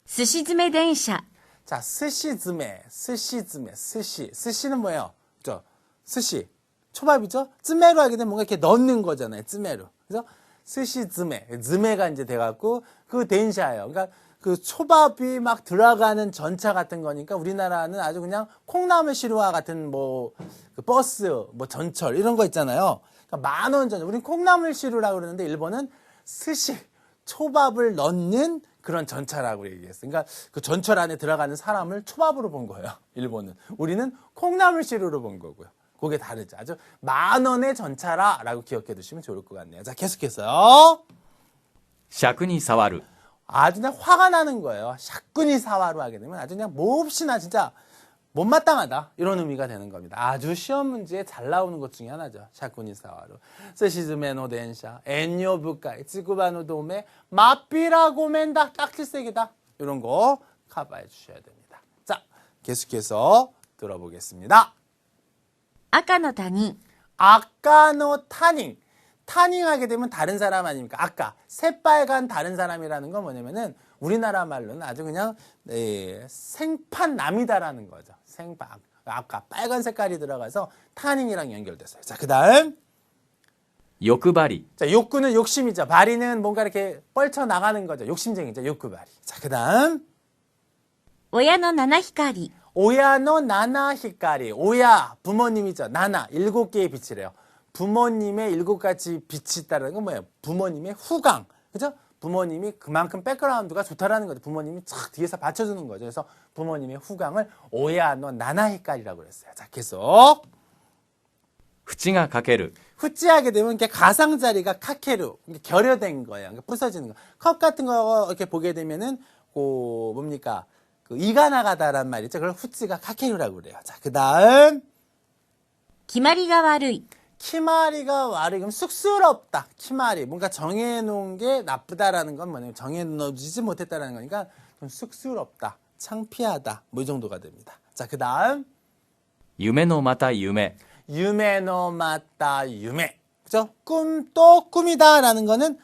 すし詰め電車。 자, 스시는 뭐예요? 스시. 초밥이죠? 쯔메로 하게 되면 뭔가 이렇게 넣는 거잖아요. 쯔메로. 그래서 즈메가 이제 돼갖고 그 덴샤예요. 그러니까 그 초밥이 막 들어가는 전차 같은 거니까 우리나라는 아주 그냥 콩나물 시루와 같은 그 버스, 전철 이런 거 있잖아요. 그러니까 10,000원 전철. 우린 콩나물 시루라고 그러는데 일본은 스시, 초밥을 넣는 그런 전차라고 얘기했어요. 그러니까 그 전철 안에 들어가는 사람을 초밥으로 본 거예요. 일본은. 우리는 콩나물 시루로 본 거고요. 그게 다르죠. 아주 10,000원의 전차라라고 기억해 두시면 좋을 것 같네요. 자, 계속해서 尺に触る 아주 그냥 화가 나는 거예요. 샤꾼이 사와로 하게 되면 아주 그냥 몹시나 진짜 못마땅하다 이런 의미가 되는 겁니다. 아주 시험 문제에 잘 나오는 것 중에 하나죠. 샤꾼이 사와로. 스시즈메노 덴샤, 엔요부카이, 찌구바노 도메, 마삐라고 맨다, 딱 필색이다. 이런 거 커버해 주셔야 됩니다. 자, 계속해서 들어보겠습니다. 赤の他人、 아까노 타닝. 타닝하게 되면 다른 사람 아닙니까? 아까 새빨간 다른 사람이라는 건 뭐냐면은 우리나라 말로는 아주 그냥 생판남이다라는 거죠. 생판. 아까 빨간 색깔이 들어가서 타닝이랑 연결됐어요. 자, 그다음 欲張り 자, 욕구는 욕심이죠. 바리는 뭔가 이렇게 뻘쳐 나가는 거죠. 욕심쟁이죠. 욕구바리. 자, 그다음 親の七光、 오야노 나나 히카리. 오야 부모님이죠. 나나 7개의 빛이래요. 부모님의 7가지 빛이 있다는 건 뭐예요? 부모님의 후광. 그죠? 부모님이 그만큼 백그라운드가 좋다라는 거죠. 부모님이 착 뒤에서 받쳐주는 거죠. 그래서 부모님의 후광을 오야노 나나 히카리라고 그랬어요. 자, 계속. 縁が欠ける 후찌하게 되면 이렇게 가상자리가 카케루. 이게 결여된 거예요. 그러니까 부서지는 거. 컵 같은 거 이렇게 보게 되면은 뭡니까? 그 이가 나가다란 말 있죠. 그걸 후찌가 카케루라고 그래요. 자, 그다음 決まりが悪い、 키마리가 와르 그럼 쑥스럽다. 키마리 뭔가 정해놓은 게 나쁘다라는 건 뭐냐면 정해놓지 못했다라는 거니까 좀 쑥스럽다, 창피하다 뭐 이 정도가 됩니다. 자, 그다음 夢のまた夢 유메노 마따 유메. 그죠? 꿈 또 꿈이다라는 거는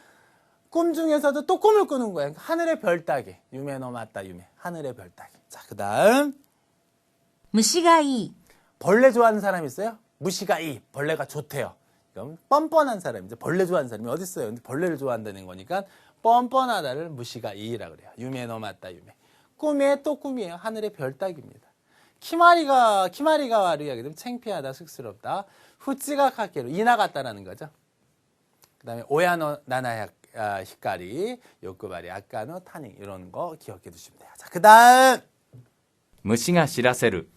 꿈 중에서도 또 꿈을 꾸는 거예요. 하늘의 별 따기. 유메노 마따 유메. 하늘의 별 따기. 자, 그다음 虫がいい、 벌레 좋아하는 사람 있어요? 무시가 이 벌레가 좋대요. 그럼 뻔뻔한 사람이죠. 벌레 좋아하는 사람이 어디 있어요? 근데 벌레를 좋아한다는 거니까 뻔뻔하다를 무시가 이라 그래요. 유메노 마따 유메. 꿈에 또 꿈이에요. 하늘의 별 따기입니다. 키마리가 와르 하게 되면 창피하다, 쑥스럽다. 후찌가 카케로 이나 같다라는 거죠. 그다음에 오야노 나나 히카리, 요쿠바리, 아까노 타닝 이런 거 기억해 두시면 돼요. 자, 그다음 虫が知らせる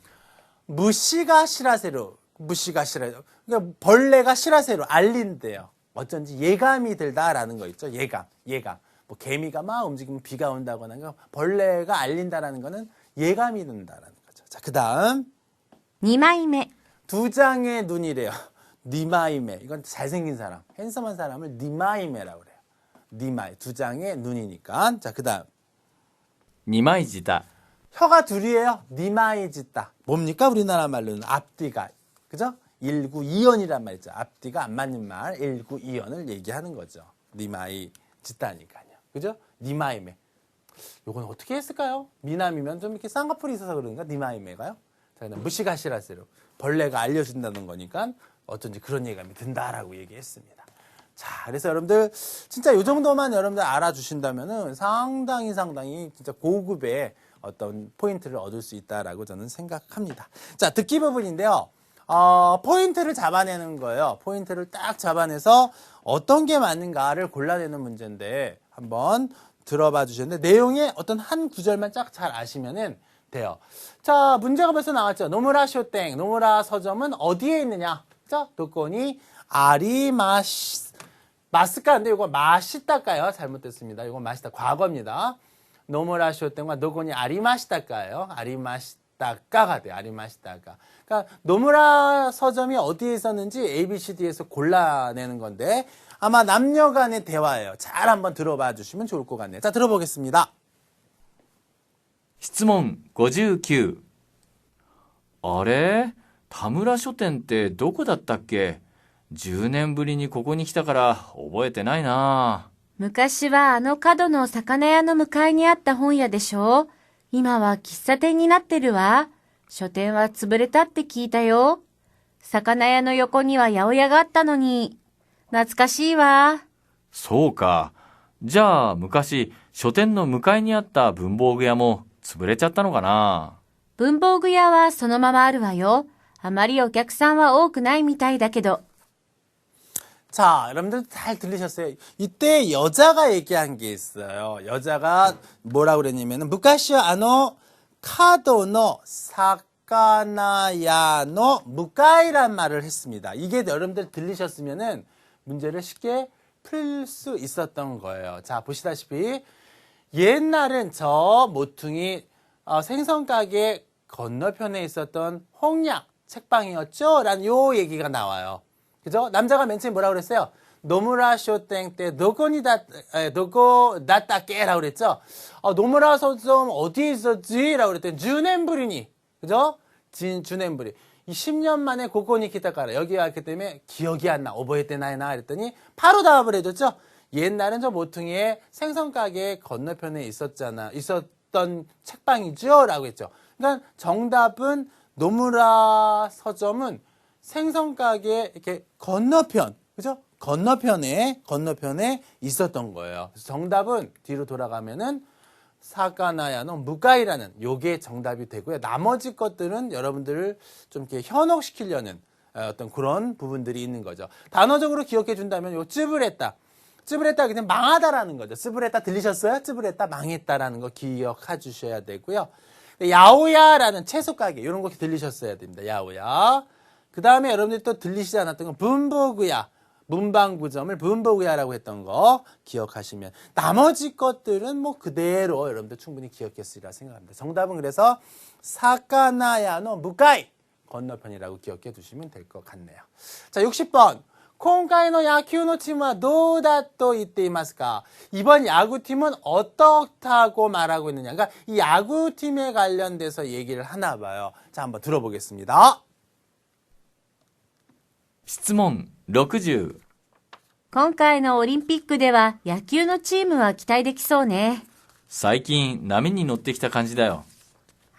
무시가 시라세로. 무시가 시라세로. 그러니까 벌레가 시라세로 알린대요. 어쩐지 예감이 들다라는 거 있죠. 예감. 뭐 개미가 막 움직이면 비가 온다거나 그러니까 벌레가 알린다라는 거는 예감이 든다라는 거죠. 자, 그다음 二枚目、 두 장의 눈이래요. 니마이메. 이건 잘생긴 사람, 핸섬한 사람을 니마이메라고 그래요. 니마이. 두 장의 눈이니까. 자, 그다음 二枚舌 혀가 둘이에요. 니마이짓다. 뭡니까? 우리나라 말로는 앞뒤가. 그죠? 1구2연이란 말이죠. 앞뒤가 안 맞는 말 1구2연을 얘기하는 거죠. 니마이짓다니까요. 그죠? 니마이메. 요건 어떻게 했을까요? 미남이면 좀 이렇게 쌍꺼풀이 있어서 그런가? 니마이메가요? 자, 그다음 무시가시라세로. 벌레가 알려준다는 거니까 어쩐지 그런 예감이 든다라고 얘기했습니다. 자, 그래서 여러분들 진짜 요 정도만 여러분들 알아주신다면은 상당히 진짜 고급의 어떤 포인트를 얻을 수 있다라고 저는 생각합니다. 자, 듣기 부분인데요. 포인트를 잡아내는 거예요. 포인트를 딱 잡아내서 어떤 게 맞는가를 골라내는 문제인데 한번 들어봐 주셨는데 내용의 어떤 한 구절만 쫙 잘 아시면은 돼요. 자, 문제가 벌써 나왔죠. 노무라 쇼땡, 노무라 서점은 어디에 있느냐? 그죠? 도건이 마스카인데 이거 맛있다까요? 잘못됐습니다. 이건 맛있다. 과거입니다. 노무라 쇼땡과 도건이 아리마시다까요? 아리마시다까가 돼요. 아리마시다까. 그러니까 노무라 서점이 어디에 있었는지 ABCD에서 골라내는 건데 아마 남녀 간의 대화예요. 잘 한번 들어봐 주시면 좋을 것 같네요. 자, 들어보겠습니다. 質問59あれ田村書店ってどこだったっけ 10年ぶりにここに来たから覚えてないな昔はあの角の魚屋の向かいにあった本屋でしょ。今は喫茶店になってるわ。書店は潰れたって聞いたよ。魚屋の横には八百屋があったのに。懐かしいわ。そうか。じゃあ昔書店の向かいにあった文房具屋も潰れちゃったのかな文房具屋はそのままあるわよ。あまりお客さんは多くないみたいだけど。 자, 여러분들 잘 들리셨어요? 이때 여자가 얘기한 게 있어요. 여자가 뭐라고 그랬냐면은 무카시와 아노 카도노 사카나야노 무카이란 말을 했습니다. 이게 여러분들 들리셨으면은 문제를 쉽게 풀 수 있었던 거예요. 자, 보시다시피 옛날엔 저 모퉁이 생선가게 건너편에 있었던 홍약 책방이었죠? 라는 요 얘기가 나와요. 그죠? 남자가 맨 처음에 뭐라고 그랬어요? 노무라 쇼땡 때 노고 나따깨라고 그랬죠? 노무라 서점 어디에 있었지? 라고 그랬더니 주넨부리니. 그죠? 주넨부리. 이 10년 만에 고코니 키타카라. 여기 왔기 때문에 기억이 안 나. 오버헤때 나이나 그랬더니 바로 답을 해줬죠? 옛날엔 저 모퉁이에 생선가게 건너편에 있었던 책방이죠? 라고 했죠. 그러니까 정답은 노무라 서점은 생선가게 이렇게 건너편, 그죠? 건너편에 있었던 거예요. 그래서 정답은 뒤로 돌아가면은 사카나야노 무카이라는 요게 정답이 되고요. 나머지 것들은 여러분들을 좀 이렇게 현혹시키려는 어떤 그런 부분들이 있는 거죠. 단어적으로 기억해 준다면 요 쯔브레따. 쯔브레따 그냥 망하다라는 거죠. 쯔브레따 들리셨어요? 쯔브레따 망했다라는 거 기억해 주셔야 되고요. 야오야라는 채소 가게 이런 거 들리셨어야 됩니다. 야오야. 그 다음에 여러분들이 또 들리시지 않았던 건 분보구야. 문방구점을 분보구야라고 했던 거 기억하시면 나머지 것들은 뭐 그대로 여러분들 충분히 기억했으리라 생각합니다. 정답은 그래서 사카나야노 무카이 건너편이라고 기억해 두시면 될 것 같네요. 자, 60번. 今回の野球のチームはどうだと言っていますか? 이번 야구팀은 어떻다고 말하고 있느냐. 그러니까 이 야구팀에 관련돼서 얘기를 하나 봐요. 자, 한번 들어보겠습니다. 質問60。今回のオリンピックでは野球のチームは期待できそうね。最近波に乗ってきた感じだよ。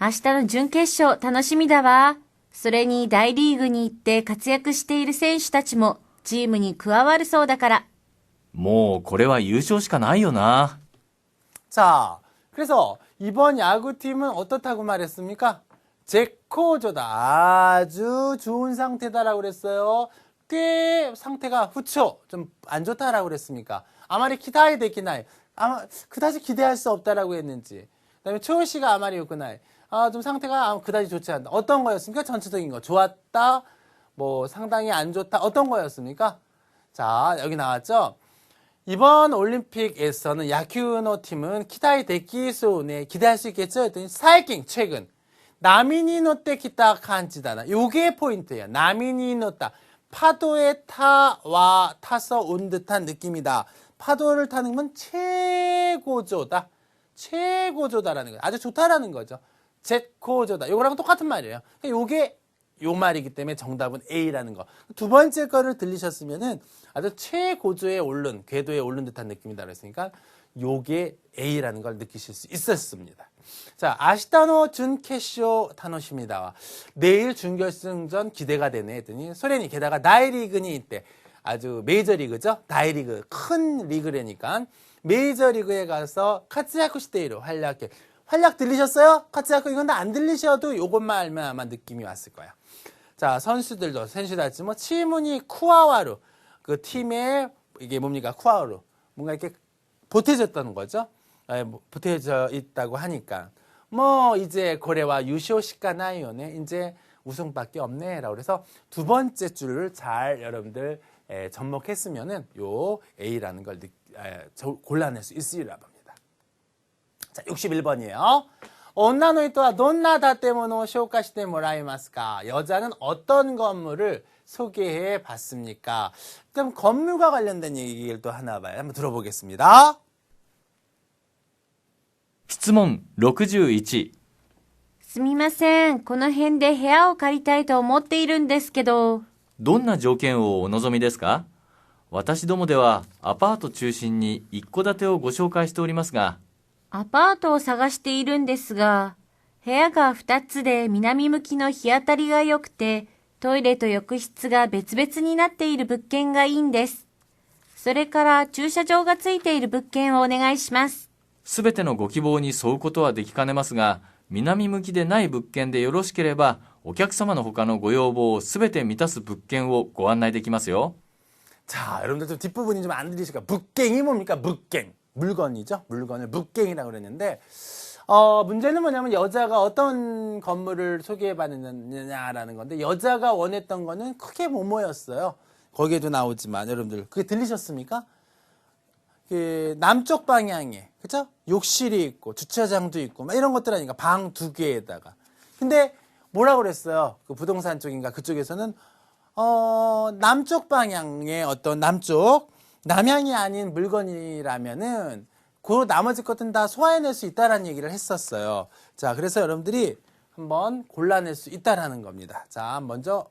明日の準決勝楽しみだわ。それに大リーグに行って活躍している選手たちもチームに加わるそうだから。もうこれは優勝しかないよな。 자, 그래서 이번 야구팀은 어떻다고 말했습니까?絶好조다. 아주 좋은 상태다라고 그랬어요. 꽤 상태가 후초, 좀 안 좋다라고 그랬습니까? 아마리 기다이 데키나이. 아마 그다지 기대할 수 없다라고 했는지. 그다음에 초시가 아마리 요구나이. 좀 상태가 그다지 좋지 않다. 어떤 거였습니까? 전체적인 거. 좋았다. 뭐 상당히 안 좋다. 어떤 거였습니까? 자, 여기 나왔죠? 이번 올림픽에서는 야큐노 팀은 기다이 데키소네 기대할 수 있겠죠? 했더니 사이킹 최근 나미니노떼 기타 칸지다나 요게 포인트예요. 나미니노따 파도에 타서 온 듯한 느낌이다. 파도를 타는 건 최고조다. 최고조다라는 거예요. 아주 좋다라는 거죠. 젯고조다. 요거랑 똑같은 말이에요. 요게 요 말이기 때문에 정답은 A라는 거. 두 번째 거를 들리셨으면은 아주 최고조에 오른, 궤도에 오른 듯한 느낌이다 그랬으니까 요게 A라는 걸 느끼실 수 있었습니다. 자, 아시타노 준캐쇼 타노십니다. 내일 준결승전 기대가 되네 했더니 소련이 게다가 다이리그니 있대. 아주 메이저리그죠? 다이리그 큰 리그라니까 메이저리그에 가서 카츠야쿠 시대로 활약해. 활약 들리셨어요? 카츠야쿠 이건 다 안 들리셔도 요것만 알면 아마 느낌이 왔을 거야. 자, 선수들도 선수들지 뭐 치무니 쿠아와루 그 팀에 이게 뭡니까? 쿠아와루 뭔가 이렇게 보태졌다는 거죠. 보태져 있다고 하니까 뭐 이제 고래와 유쇼시카 나이오네 이제 우승밖에 없네라고 그래서 두 번째 줄을 잘 여러분들 접목했으면은 요 A라는 걸 골라낼 수 있으리라 봅니다. 자, 61번이에요. 온나노이토와 돈나다 때문에 쇼카시테 모라이마스까? 여자는 어떤 건물을 소개해 봤습니까? 그럼 건물과 관련된 얘기를 또 하나 봐요. 한번 들어보겠습니다. 質問61。すみません。この辺で部屋を借りたいと思っているんですけど。どんな条件をお望みですか？私どもではアパート中心に一戸建てをご紹介しておりますが。アパートを探しているんですが、部屋が2つで南向きの日当たりが良くて、トイレと浴室が別々になっている物件がいいんです。それから駐車場がついている物件をお願いします。すべてのご希望に沿うことはできかねますが、南向きでない物件でよろしければ、お客様の他のご要望をすべて満たす物件をご案内できますよ。 자, 여러분들 좀 뒷부분이 좀 안 들리실까? 묵갱이 뭡니까? 묵갱. 물건이죠? 물건을 묵갱이라고 그랬는데, 문제는 뭐냐면 여자가 어떤 건물을 소개해 봤느냐라는 건데 여자가 원했던 거는 크게 뭐뭐였어요. 거기에도 나오지만 여러분들 그게 들리셨습니까? 그 남쪽 방향에 그죠? 욕실이 있고 주차장도 있고 막 이런 것들 아닌가 방 2개에다가. 근데 뭐라고 그랬어요? 그 부동산 쪽인가 그쪽에서는 남쪽 방향의 어떤 남향이 아닌 물건이라면은 그 나머지 것들은 다 소화해낼 수 있다라는 얘기를 했었어요. 자, 그래서 여러분들이 한번 골라낼 수 있다라는 겁니다. 자, 먼저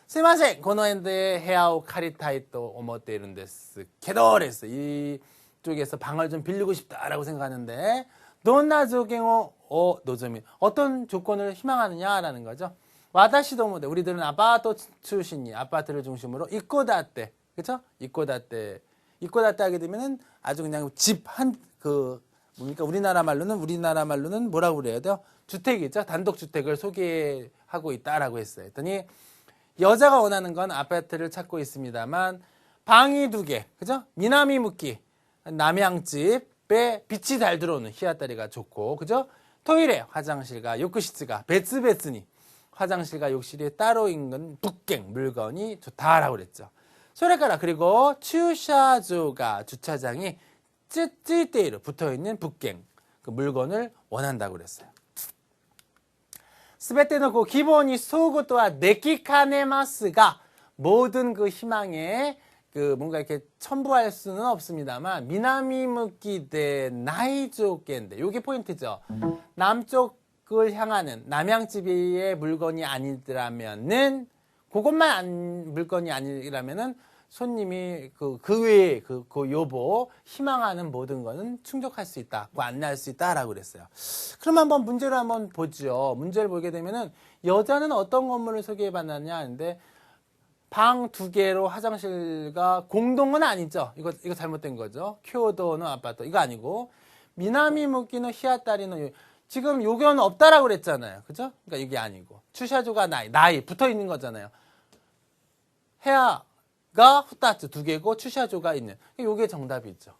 스미마셍 고노엔데 헤아오 카리타이 또 오모테이룬데스 게도레스 이쪽에서 방을 좀 빌리고 싶다라고 생각하는데 돈나 조경오 노점이 어떤 조건을 희망하느냐라는 거죠. 와다시도 모데 우리들은 아파트 출신이 아파트를 중심으로 이코다떼 그렇죠? 이코다떼 하게 되면은 아주 그냥 집 한 뭡니까 우리나라 말로는 뭐라고 그래야 돼요? 주택이죠. 단독 주택을 소개하고 있다라고 했어요. 했더니 여자가 원하는 건 아파트를 찾고 있습니다만 방이 2개 그죠? 미나미 묵기 남양집에 빛이 잘 들어오는 히아따리가 좋고 그죠? 토일에 화장실과 요크시츠가 베츠베츠니 화장실과 욕실이 따로 있는 북갱 물건이 좋다라고 그랬죠. 소래가라 그리고 추샤조가 주차장이 찌찌떼이로 붙어있는 북갱 그 물건을 원한다고 그랬어요. 스베테노 그 기본이 소고토와 네키카네마스가 모든 그 희망에 그 뭔가 이렇게 첨부할 수는 없습니다만 미나미무키데 나이조겐데 요게 포인트죠. 남쪽을 향하는 남양집의 물건이 아니더라면은 그것만 물건이 아니라면은 손님이 그 외에 그 요보 희망하는 모든 거는 충족할 수 있다, 안내할 수 있다라고 그랬어요. 그럼 한번 문제를 한번 보죠. 문제를 보게 되면은 여자는 어떤 건물을 소개해 봤느냐 하는데 방 2개로 화장실과 공동은 아니죠. 이거 잘못된 거죠. 쿄도노 아파트 이거 아니고 미나미무키노 히아따리노 지금 요견은 없다라고 그랬잖아요. 그죠? 그러니까 이게 아니고 추샤조가 나이 붙어 있는 거잖아요. 헤아가 후타츠 2개고 추샤조가 있는 요게 정답이죠.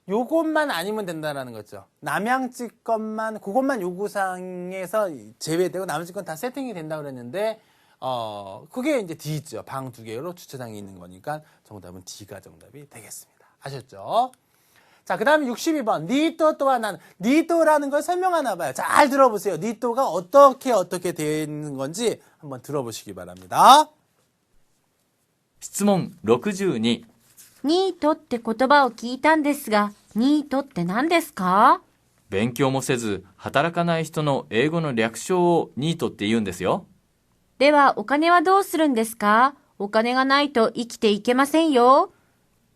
요것만 아니면 된다라는 거죠. 남양집 것만 그것만 요구사항에서 제외되고 나머지 건 다 세팅이 된다고 그랬는데 그게 이제 D죠. 방 2개로 주차장이 있는 거니까 정답은 D가 정답이 되겠습니다. 아셨죠? 자, 그 다음에 62번. 니또 또한 나는. 니또라는 걸 설명하나 봐요. 잘 들어보세요. 니또가 어떻게 되어 있는 건지 한번 들어보시기 바랍니다. 質問62。ニートって言葉を聞いたんですが、ニートって何ですか？勉強もせず働かない人の英語の略称をニートって言うんですよ。ではお金はどうするんですか？お金がないと生きていけませんよ。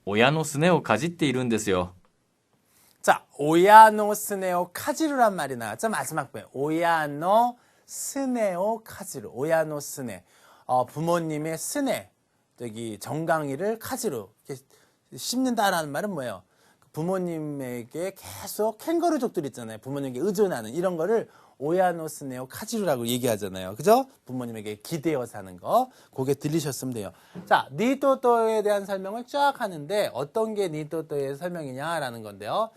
親のすねをかじっているんですよ。 자, 오야노 스네오 카지루란 말이 나왔죠. 마지막 부분. 오야노 스네오 카지루. 오야노 스네. 부모님의 스네. 저기 정강이를 카지루. 이렇게 씹는다라는 말은 뭐예요? 부모님에게 계속 캥거루족들 있잖아요. 부모님에게 의존하는 이런 거를 오야노 스네오 카지루라고 얘기하잖아요. 그죠? 부모님에게 기대어 사는 거. 그게 들리셨으면 돼요. 자, 니토토에 대한 설명을 쫙 하는데 어떤 게 니토토의 설명이냐라는 건데요.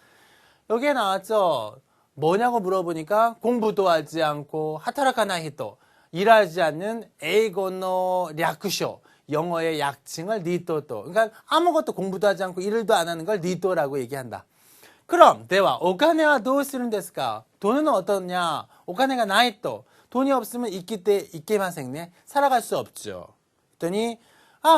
여기에 나왔죠. 뭐냐고 물어보니까 공부도 하지 않고 하타라카나 히토 일하지 않는 에이고노 략쇼 영어의 약칭을 니토토 그러니까 아무것도 공부도 하지 않고 일도 안 하는 걸 니토라고 얘기한다. 그럼 대화 오카네와 도우스는 데스까? 돈은 어떠냐? 오카네가 나이또 돈이 없으면 있게만 생네 살아갈 수 없죠. 그랬더니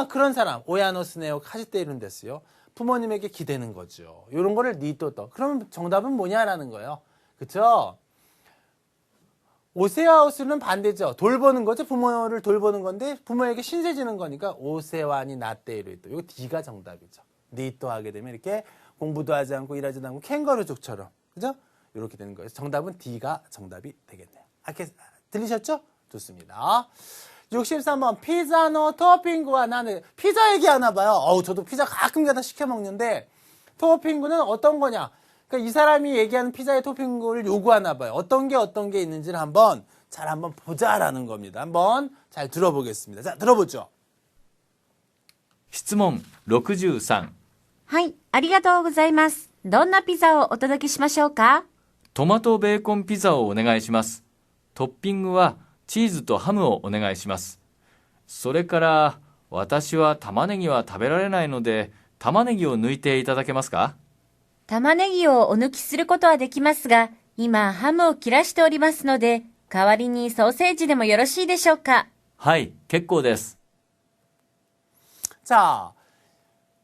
그런 사람 오야노스네오 카지테 이룬 데스요. 부모님에게 기대는 거죠. 이런 거를 니또또. 그러면 정답은 뭐냐라는 거예요. 그쵸? 오세아우스는 반대죠. 돌보는 거죠. 부모를 돌보는 건데 부모에게 신세 지는 거니까 오세와니 나떼이로 있다. 이거 D가 정답이죠. 니또 하게 되면 이렇게 공부도 하지 않고 일하지도 않고 캥거루족처럼. 그죠? 이렇게 되는 거예요. 정답은 D가 정답이 되겠네요. 들리셨죠? 좋습니다. 63번 피자노 토핑구와 나는 피자 얘기하나 봐요. 저도 피자 가끔가다 시켜 먹는데 토핑구는 어떤 거냐? 그러니까 이 사람이 얘기하는 피자의 토핑구를 요구하나 봐요. 어떤 게 있는지를 한번 보자라는 겁니다. 한번 잘 들어보겠습니다. 자, 들어보죠. 質問63。はい、ありがとうございます。どんなピザをお届けしましょうか？トマトベーコンピザをお願いします。トッピングはチーズとハムをお願いします。それから、私は玉ねぎは食べられないので、玉ねぎを抜いていただけますか？玉ねぎをお抜きすることはできますが、今ハムを切らしておりますので、代わりにソーセージでもよろしいでしょうか？はい、結構です。 자,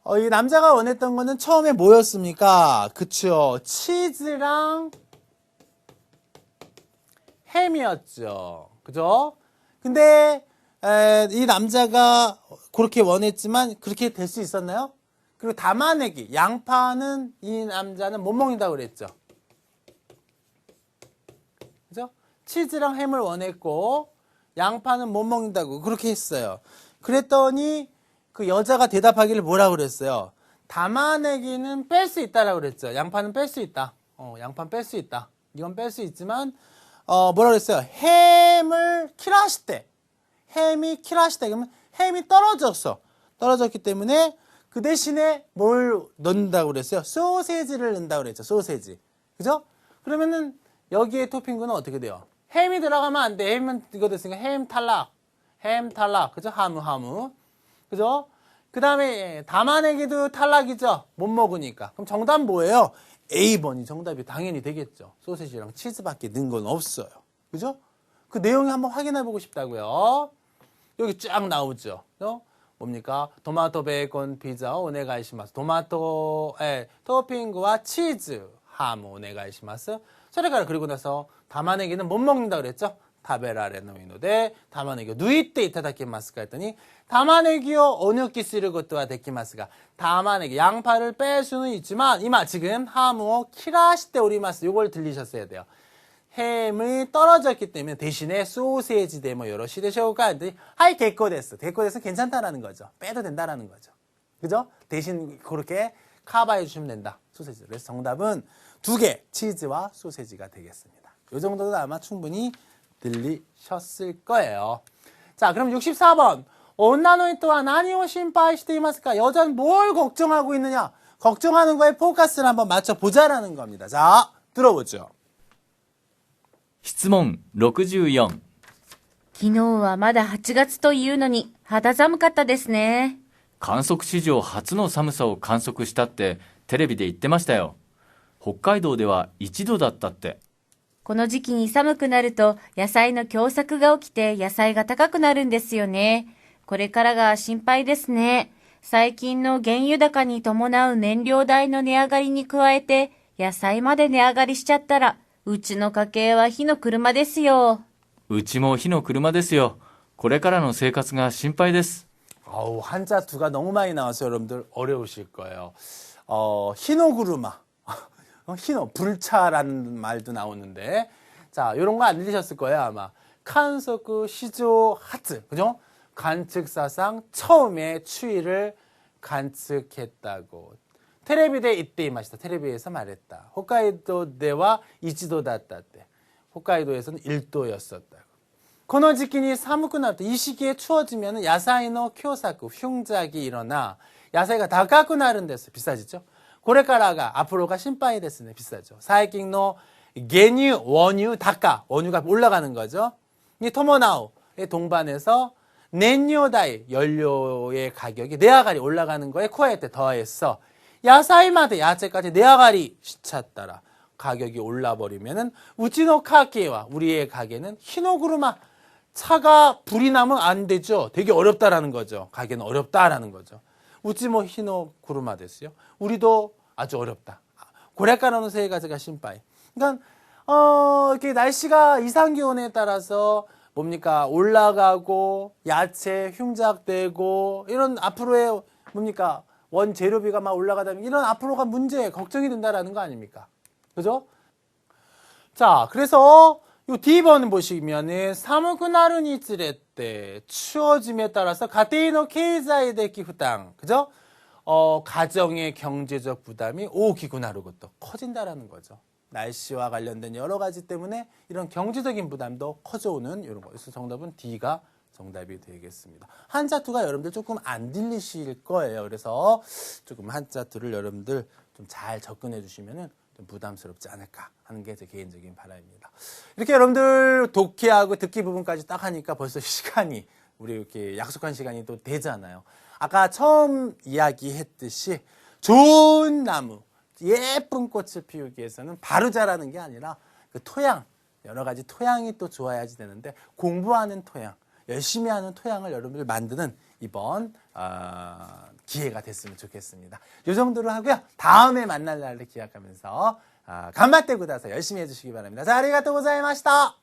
이 남자가 원했던 거는 처음에 뭐였습니까? 그쵸. 치즈랑 햄이었죠. 그죠? 근데, 이 남자가 그렇게 원했지만 그렇게 될 수 있었나요? 그리고 담아내기, 양파는 이 남자는 못 먹는다고 그랬죠. 그죠? 치즈랑 햄을 원했고, 양파는 못 먹는다고 그렇게 했어요. 그랬더니 그 여자가 대답하기를 뭐라고 그랬어요? 담아내기는 뺄 수 있다라고 그랬죠. 양파는 뺄 수 있다. 양파는 뺄 수 있다. 이건 뺄 수 있지만, 뭐라고 그랬어요? 햄을 키라시대. 햄이 키라시대. 그러면 햄이 떨어졌어. 떨어졌기 때문에 그 대신에 뭘 넣는다고 그랬어요? 소세지를 넣는다고 그랬죠. 소세지. 그죠? 그러면은 여기에 토핑구는 어떻게 돼요? 햄이 들어가면 안 돼. 햄은 이거 됐으니까 햄 탈락. 햄 탈락. 그죠? 하무. 그죠? 그 다음에 담아내기도 탈락이죠. 못 먹으니까. 그럼 정답 뭐예요? A번이 정답이 당연히 되겠죠. 소시지랑 치즈밖에 넣은 건 없어요. 그죠? 그 내용을 한번 확인해 보고 싶다고요. 여기 쫙 나오죠. 뭡니까? 토마토 베이컨 피자 오네가이시마스. 토마토 토핑과 치즈 하무 오네가이시마스. 소리가 그리고 나서 담아내기는 못 먹는다 그랬죠? 타베라레 노이노데 담아내기 누이때 이타다키마스가 했더니 담아내기요 오누키 쓰를 것도와 데키마스가 담아내기 양파를 뺄 수는 있지만 이마 지금 하무오 키라시테 오리마스 요걸 들리셨어야 돼요. 햄이 떨어졌기 때문에 대신에 소세지 데모 여러시 되셔가 했더니 하이 데코데스 괜찮다라는 거죠. 빼도 된다라는 거죠. 그죠? 대신 그렇게 커버해 주시면 된다. 소세지. 그래서 정답은 2개 치즈와 소세지가 되겠습니다. 요 정도도 아마 충분히 들리셨을 거예요. 자, 그럼 64번. 온나노이 또한 나니오 심파이시테 이마스까? 여자는 뭘 걱정하고 있느냐? 걱정하는 거에 포커스를 한번 맞춰보자라는 겁니다. 자, 들어보죠. 質問64。昨日はまだ8月というのに肌寒かったですね。観測史上初の寒さを観測したってテレビで言ってましたよ。北海道では1度だったって。この時期に寒くなると野菜の凶作が起きて野菜が高くなるんですよね。これからが心配ですね。最近の原油高に伴う燃料代の値上がりに加えて野菜まで値上がりしちゃったらうちの家計は火の車ですよ。うちも火の車ですよ。これからの生活が心配です。 한자 두가 너무 많이 나와서 여러분들 어려우실 거예요. 히노구르마. 히노, 불차라는 말도 나오는데. 자, 요런 거 안 들리셨을 거예요, 아마. 칸소쿠 시조 하츠. 그죠? 관측사상 처음에 추위를 관측했다고. 테레비대 이때 이마시다. 테레비에서 말했다. 홋카이도대와 이치도 닿았다. 홋카이도에서는 1도였었다고. この時期に寒くなると이 시기에 추워지면 야사이의 교사쿠, 흉작이 일어나 야사이가高くなるんです. 비싸지죠? これからが 앞으로가 신바이ですね. 비싸죠. 最近の 原油, 원유, 다가, 원유가 올라가는 거죠. 이 토모나우의 동반해서燃料代, 연료의 가격이 내아가리 올라가는 거에 코에테 더해서 야사이마데 야채까지 내아가리 시찼다라 가격이 올라버리면은 우치노 카케와 우리의 가게는 히노구르마 차가 불이 나면 안 되죠. 되게 어렵다라는 거죠. 가게는 어렵다라는 거죠. 우치모 히노구르마 됐어요. 우리도 아주 어렵다. 고래가라는 세 가지가 심바이. 그러니까 이렇게 날씨가 이상 기온에 따라서 뭡니까 올라가고 야채 흉작되고 이런 앞으로의 뭡니까 원재료비가 막 올라가다면 이런 앞으로가 문제 걱정이 된다라는 거 아닙니까? 그죠? 자, 그래서 요 D번 보시면은 사무쿠나르니 찌레때 추워짐에 따라서 가테이노 케이자이데키 부담, 그죠? 가정의 경제적 부담이 오기구나르 것도 커진다라는 거죠. 날씨와 관련된 여러 가지 때문에 이런 경제적인 부담도 커져오는 이런 거. 그래서 정답은 D가 정답이 되겠습니다. 한자투가 여러분들 조금 안 들리실 거예요. 그래서 조금 한자투를 여러분들 좀 잘 접근해 주시면은 좀 부담스럽지 않을까 하는 게 제 개인적인 바람입니다. 이렇게 여러분들 독해하고 듣기 부분까지 딱 하니까 벌써 시간이 우리 이렇게 약속한 시간이 또 되잖아요. 아까 처음 이야기했듯이 좋은 나무, 예쁜 꽃을 피우기 위해서는 바로 자라는 게 아니라 그 토양, 여러 가지 토양이 또 좋아야지 되는데 공부하는 토양, 열심히 하는 토양을 여러분들 만드는 이번 기회가 됐으면 좋겠습니다. 이 정도로 하고요. 다음에 만날 날을 기약하면서 간바떼 구다사 열심히 해주시기 바랍니다. 자, 아리가또 고자이마시타.